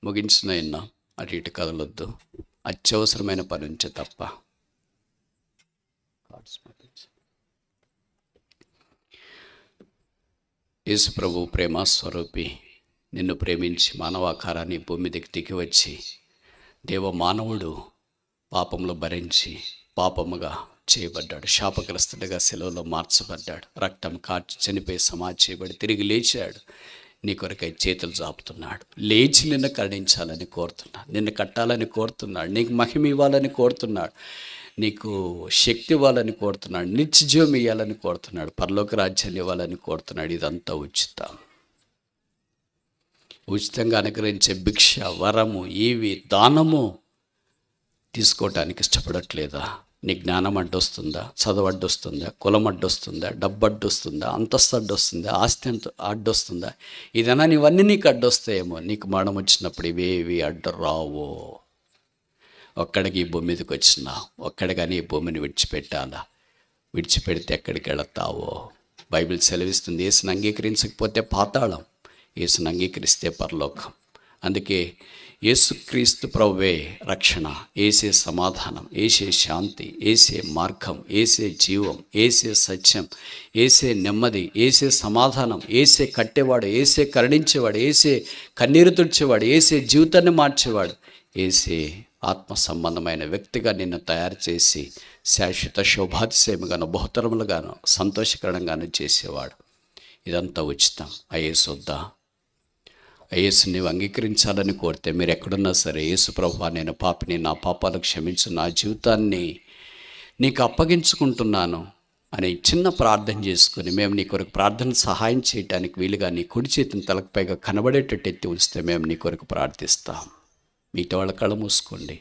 ముగించిన అటు ఇటు కదలొద్దు. అత్యవసరమైన పని ఉంచే తప్ప. యేసు ప్రభు ప్రేమ స్వరూపి నిన్ను ప్రేమించి మానవాకారాన్ని భూమి దిగి వచ్చి దేవ మానవుడు పాపంలో భరించి పాపముగా చేయబడ్డాడు, శాపగ్రస్తుడిగా సెలవులో మార్చబడ్డాడు, రక్తం కార్చి చనిపోయి సమాధి చేయబడి తిరిగి లేచాడు. నీ కొరకై చేతులు చాపుతున్నాడు. లేచి నిన్ను కరుణించాలని కోరుతున్నాడు, నిన్ను కట్టాలని కోరుతున్నాడు, నీకు మహిమ ఇవ్వాలని కోరుతున్నాడు, నీకు శక్తి ఇవ్వాలని కోరుతున్నాడు, నిత్యజీవం ఇవ్వాలని కోరుతున్నాడు, పరలోక రాజ్యాన్ని ఇవ్వాలని కోరుతున్నాడు. ఇదంతా ఉచితంగా అనుగ్రహించే భిక్ష, వరము, ఈవి, దానము తీసుకోవటానికి ఇష్టపడట్లేదా? నీ జ్ఞానం అడ్డొస్తుందా? చదువు అడ్డొస్తుందా? కులం అడ్డొస్తుందా? డబ్బు అడ్డొస్తుందా? అంతస్తు అడ్డొస్తుందా? ఆస్తి అడ్డొస్తుందా? ఇదన్నా నీవన్నీ నీకు అడ్డొస్తాయేమో. నీకు మరణం వచ్చినప్పుడు ఇవేవి అడ్డు రావు. ఒక్కడికి ఈ భూమి మీదకి వచ్చినా ఒక్కడిగాని ఈ భూమిని విడిచిపెట్టాలా? విడిచిపెడితే ఎక్కడికి వెళతావో బైబిల్ సెలవిస్తుంది. యేసుని అంగీకరించకపోతే పాతాళం, యేసుని అంగీకరిస్తే పరలోకం. అందుకే యేసుక్రీస్తు ప్రభువే రక్షణ, ఏసే సమాధానం, ఏసే శాంతి, ఏసే మార్గం, ఏసే జీవం, ఏసే సత్యం, ఏసే నెమ్మది, ఏసే సమాధానం, ఏసే కట్టేవాడు, ఏసే కరుణించేవాడు, ఏసే కన్నీరు తుడిచేవాడు, ఏసే జీవితాన్ని మార్చేవాడు, ఏసే ఆత్మ సంబంధమైన వ్యక్తిగా నిన్ను తయారు చేసి శాశ్వత శోభాతిశయముగాను బహుతరములుగాను సంతోషకరంగాను చేసేవాడు. ఇదంతా ఉచితం. అయ్యేసొద్దా? యేసు నీవు అంగీకరించాలని కోరితే మీరు ఎక్కడున్నా సరే, యేసు ప్రభువా నేను పాపిని, నా పాపాలు క్షమించు, నా జీవితాన్ని నీకు అప్పగించుకుంటున్నాను అని చిన్న ప్రార్థన చేసుకుని మేము నీ కొరకు ప్రార్థన సహాయం చేయడానికి వీలుగా నీ కుడి చేతిని తలపైగా కనబడేటట్టు ఎత్తి ఉంచితే మేము నీ కొరకు ప్రార్థిస్తాం. మిగతా వాళ్ళ కళ్ళు మూసుకోండి,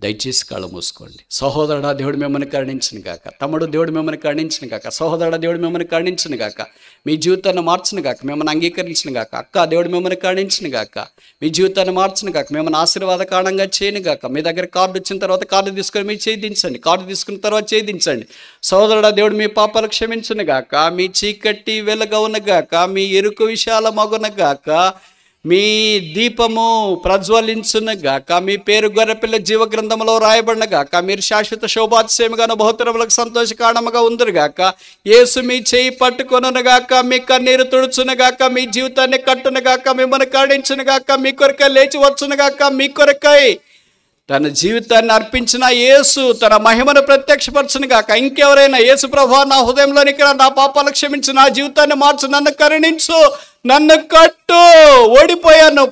దయచేసి కళ్ళు మూసుకోండి. సహోదరుడా దేవుడు మిమ్మల్ని కరుణించును గాక, తమ్ముడు దేవుడు మిమ్మల్ని కరుణించును గాక, సహోదరుడా దేవుడు మిమ్మల్ని కరుణించును గాక, మీ జీవితాన్ని మార్చును గాక, మిమ్మల్ని అంగీకరించును గాక. అక్క దేవుడు మిమ్మల్ని కరుణించును గాక, మీ జీవితాన్ని మార్చును గాక, మిమ్మల్ని ఆశీర్వాద కారణంగా చేయను గాక. మీ దగ్గర కార్డు వచ్చిన తర్వాత కార్డు తీసుకొని మీరు చేయించండి, కార్డు తీసుకున్న తర్వాత చేయించండి. సహోదరుడా దేవుడు మీ పాపాలు క్షమించును గాక, మీ చీకటి వెలుగవును గాక, మీ ఇరుకు విశాలమగును గాక, మీ దీపము ప్రజ్వలించును గాక, మీ పేరు గొర్రెపిల్ల జీవ గ్రంథంలో రాయబడిన గాక, మీరు శాశ్వత శోభాతిశయముగాను బహుతరములకు సంతోష కారణముగా ఉందరు గాక, యేసు మీ చేయి పట్టుకొనును గాక, మీ కన్నీరు తుడుచును గాక, మీ జీవితాన్ని కట్టును గాక, మిమ్మల్ని కరుణించును గాక, మీ కొరకై లేచి వచ్చును గాక, మీ కొరకై తన జీవితాన్ని అర్పించిన యేసు తన మహిమను ప్రత్యక్షపరచును గాక. ఇంకెవరైనా యేసు ప్రభువా నా హృదయంలోనికి రా, నా పాపాలు క్షమించు, నా జీవితాన్ని మార్చు, నన్ను కరుణించు, నన్ను కట్టు, ఓడిపోయాను,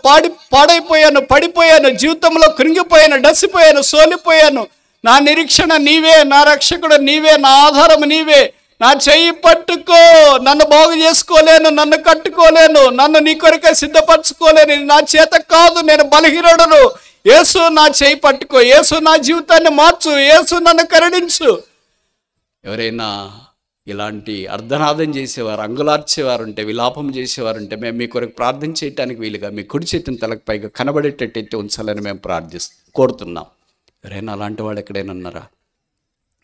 పాడైపోయాను, పడిపోయాను, జీవితంలో కృంగిపోయాను, డసిపోయాను, సోలిపోయాను, నా నిరీక్షణ నీవే, నా రక్షకుడు నీవే, నా ఆధారం నీవే, నా చెయ్యి పట్టుకో, నన్ను బాగు చేసుకోలేను, నన్ను కట్టుకోలేను, నన్ను నీ కొరకే సిద్ధపరచుకోలేను, నా చేత కాదు, నేను బలహీనుడను, యేసు నా చేయి పట్టుకో, యేసు నా జీవితాన్ని మార్చు, యేసు నన్ను కరుణించు. ఎవరైనా ఇలాంటి అర్ధనాదం చేసేవారు, అంగులార్చేవారు ఉంటే, విలాపం చేసేవారుంటే మేము మీ కొరకు ప్రార్థన చేయడానికి వీలుగా మీ కుడి చేతిని తలకు పైగా కనబడేటట్టు ఎత్తి ఉంచాలని మేము కోరుతున్నాం. ఎవరైనా అలాంటి వాడు ఎక్కడైనా ఉన్నారా?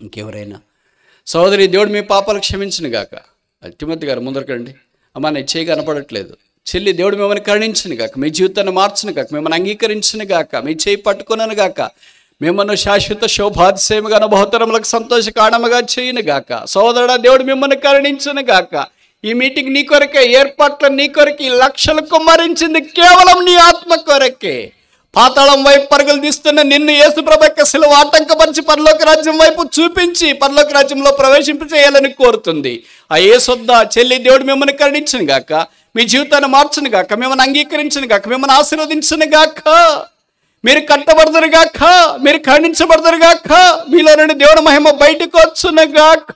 ఇంకెవరైనా? సోదరి దేవుడు మీ పాపాలు క్షమించును గాక. తిమోతి గారు ముందరకండి. అమ్మా నీ చేయి కనపడట్లేదు. చెల్లి దేవుడు మిమ్మల్ని కరుణించును గాక, మీ జీవితాన్ని మార్చును గాక, మిమ్మల్ని అంగీకరించును గాక, మీ చేయి పట్టుకున్నాను గాక, మిమ్మల్ని శాశ్వత శోభాతిశయముగాను బహుతరములకు సంతోష కారణముగా చేయును గాక. సోదరుడా దేవుడు మిమ్మల్ని కరుణించును గాక. ఈ మీటింగ్ నీ కొరకే, ఏర్పాట్ల నీ కొరకే, ఈ లక్షలు కుమ్మరించింది కేవలం నీ ఆత్మ కొరకే. పాతాళం వైపు పరుగులు తీస్తున్న నిన్ను యేసు ప్రభు యొక్క శిలువ ఆటంకపరిచి పరలోక రాజ్యం వైపు చూపించి పరలోక రాజ్యంలో ప్రవేశింపచేయాలని కోరుతుంది. ఆ యేసొద్దా చెల్లి దేవుడు మిమ్మల్ని కరుణించును గాక, మీ జీవితాన్ని మార్చును గాక, మిమ్మల్ని అంగీకరించును గాక, మిమ్మల్ని ఆశీర్వదించును గాక, మీరు కట్టబడదురు గాక, మీరు ఖండించబడదురు గాక, మీలో నుండి దేవుని మహిమ బయటకు వచ్చును గాక,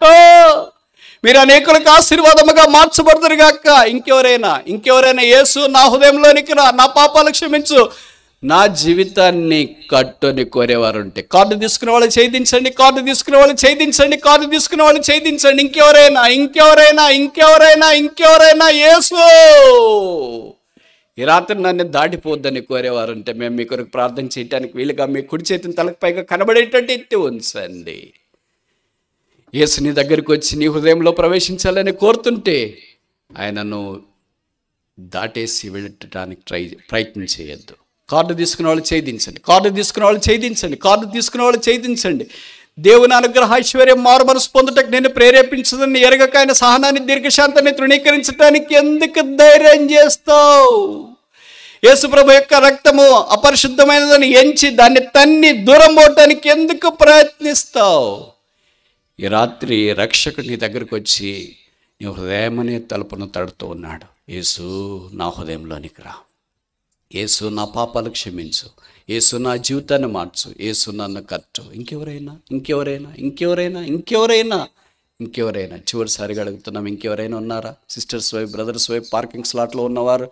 మీరు అనేకులకు ఆశీర్వాదముగా మార్చబడదురు గాక. ఇంకెవరైనా యేసు నా హృదయంలోనికి రా, నా పాపాలు క్షమించు, నా జీవితాన్ని కట్టుని కోరేవారు ఉంటే కార్డు తీసుకునే వాళ్ళు ఛేదించండి, కార్డు తీసుకునే వాళ్ళు ఛేదించండి, కార్డు తీసుకునే వాళ్ళు ఛేదించండి. ఇంకెవరైనా యేసు ఈ రాత్రి నన్ను దాటిపోద్దని కోరేవారు ఉంటే మేము మీ కొరకు ప్రార్థన చేయడానికి వీలుగా మీ కుడి చేతిని తలకు పైగా కనబడేటట్టు ఎత్తి ఉంచండి. యేసు నీ దగ్గరికి వచ్చి నీ హృదయంలో ప్రవేశించాలని కోరుతుంటే ఆయనను దాటేసి వెళ్ళటానికి ప్రయత్నం చేయొద్దు. కార్డు తీసుకునే వాళ్ళు ఛేదించండి. దేవుని అనుగ్రహ ఐశ్వర్యం మారు మనసు పొందుటకు నేను ప్రేరేపించదని ఎరగక ఆయన సహనాన్ని దీర్ఘశాంతాన్ని తృణీకరించడానికి ఎందుకు ధైర్యం చేస్తావు? యేసుప్రభు యొక్క రక్తము అపరిశుద్ధమైనదని ఎంచి దాన్ని తన్ని దూరం పోవటానికి ఎందుకు ప్రయత్నిస్తావు? ఈ రాత్రి రక్షకుడు నీ దగ్గరకు వచ్చి నీ హృదయమనే తలుపును తడుతూ ఉన్నాడు. యేసు నా హృదయంలోనికి రా, యేసు నా పాపాలు క్షమించు, యేసు నా జీవితాన్ని మార్చు, యేసు నన్ను కట్టు. ఇంకెవరైనా చివరిసారిగా అడుగుతున్నాం, ఇంకెవరైనా ఉన్నారా? సిస్టర్స్ వైపు, బ్రదర్స్ వైపు, పార్కింగ్ స్లాట్లో ఉన్నవారు,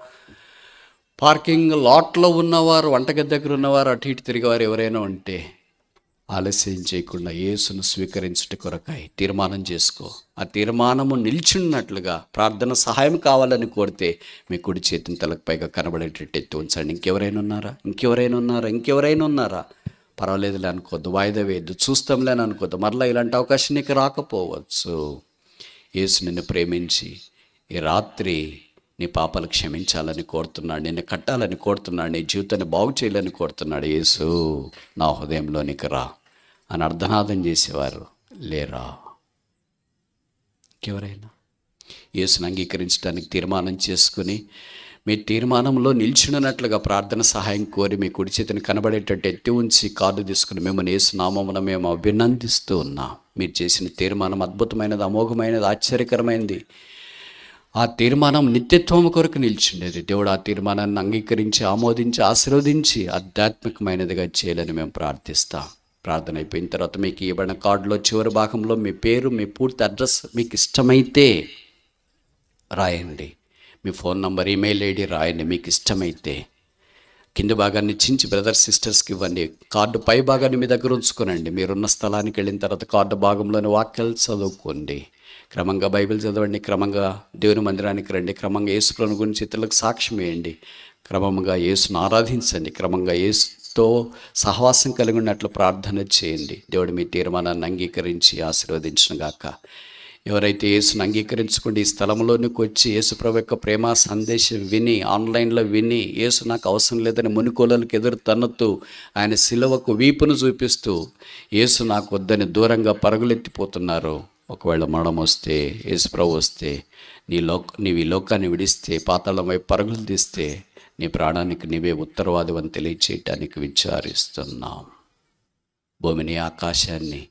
వంటగది దగ్గర ఉన్నవారు, అటు ఇటు తిరిగేవారు ఎవరైనా ఉంటే ఆలస్యం చేయకుండా యేసును స్వీకరించుట కొరకై తీర్మానం చేసుకో. ఆ తీర్మానము నిల్చున్నట్లుగా ప్రార్థన సహాయం కావాలని కోరితే మీ కుడి చేతిని తలకు పైగా కనబడేటట్టు ఎత్తి ఉంచండి. ఇంకెవరైనా ఉన్నారా? పర్వాలేదులే అనుకోవద్దు, వాయిదా వేయద్దు, చూస్తాంలే అని అనుకోవద్దు. మరలా ఇలాంటి అవకాశం నీకు రాకపోవచ్చు. యేసు నిన్ను ప్రేమించి ఈ రాత్రి నీ పాపాలు క్షమించాలని కోరుతున్నాడు, నిన్ను కట్టాలని కోరుతున్నాడు, నీ జీవితాన్ని బాగు చేయాలని కోరుతున్నాడు. యేసు నా హృదయంలోనికి రా అని అర్ధనాదం చేసేవారు లేరా? ఎవరైనా యేసుని అంగీకరించడానికి తీర్మానం చేసుకుని మీ తీర్మానంలో నిల్చున్నట్లుగా ప్రార్థన సహాయం కోరి మీ కుడి చేతిని కనబడేటట్టు ఎత్తి ఉంచి కార్డు తీసుకుని మిమ్మల్ని యేసు నామమున మేము అభినందిస్తూ ఉన్నాం. మీరు చేసిన తీర్మానం అద్భుతమైనది, అమోఘమైనది, ఆశ్చర్యకరమైనది. ఆ తీర్మానం నిత్యత్వం కొరకు నిల్చుండేది. దేవుడు ఆ తీర్మానాన్ని అంగీకరించి, ఆమోదించి, ఆశీర్వదించి ఆధ్యాత్మికమైనదిగా చేయాలని మేము ప్రార్థిస్తాం. ప్రార్థన అయిపోయిన తర్వాత మీకు ఇవ్వబడిన కార్డులో చివరి భాగంలో మీ పేరు, మీ పూర్తి అడ్రస్ మీకు ఇష్టమైతే రాయండి. మీ ఫోన్ నంబర్, ఈమెయిల్ ఐడి రాయండి. మీకు ఇష్టమైతే కింది భాగాన్ని చించి బ్రదర్స్ సిస్టర్స్కి ఇవ్వండి. కార్డు పై భాగాన్ని మీ దగ్గర ఉంచుకోనండి. మీరున్న స్థలానికి వెళ్ళిన తర్వాత కార్డు భాగంలోని వాక్యాలు చదువుకోండి. క్రమంగా బైబిల్ చదవండి. క్రమంగా దేవుని మందిరానికి రండి. క్రమంగా యేసుప్రభుని గురించి ఇతరులకు సాక్ష్యం వేయండి. క్రమంగా యేసును ఆరాధించండి. క్రమంగా యేసుతో సహవాసం కలిగి ఉన్నట్లు ప్రార్థన చేయండి. దేవుడు మీ తీర్మానాన్ని అంగీకరించి ఆశీర్వదించునుగాక. ఎవరైతే యేసును అంగీకరించుకుంటే ఈ స్థలంలోనికి వచ్చి యేసుప్రభు యొక్క ప్రేమ సందేశం విని, ఆన్లైన్లో విని, యేసు నాకు అవసరం లేదని మునికోలలకు ఎదురు తన్నుతూ, ఆయన సిలువకు వీపును చూపిస్తూ యేసు నాకు వద్దని దూరంగా పరుగులెత్తిపోతున్నారు. ఒకవేళ మరణం వస్తే, యేసుప్రభు వస్తే, నీవు ఈ లోకాన్ని విడిస్తే, పాతాళం వైపు పరుగులు తీస్తే, నీ ప్రాణానికి నీవే ఉత్తరవాది అని తెలియచేయటానికి విచారిస్తున్నాం. భూమిని, ఆకాశాన్ని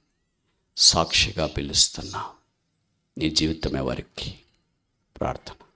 సాక్షిగా పిలుస్తున్నాం. నీ జీవితమే వారికి ప్రార్థన.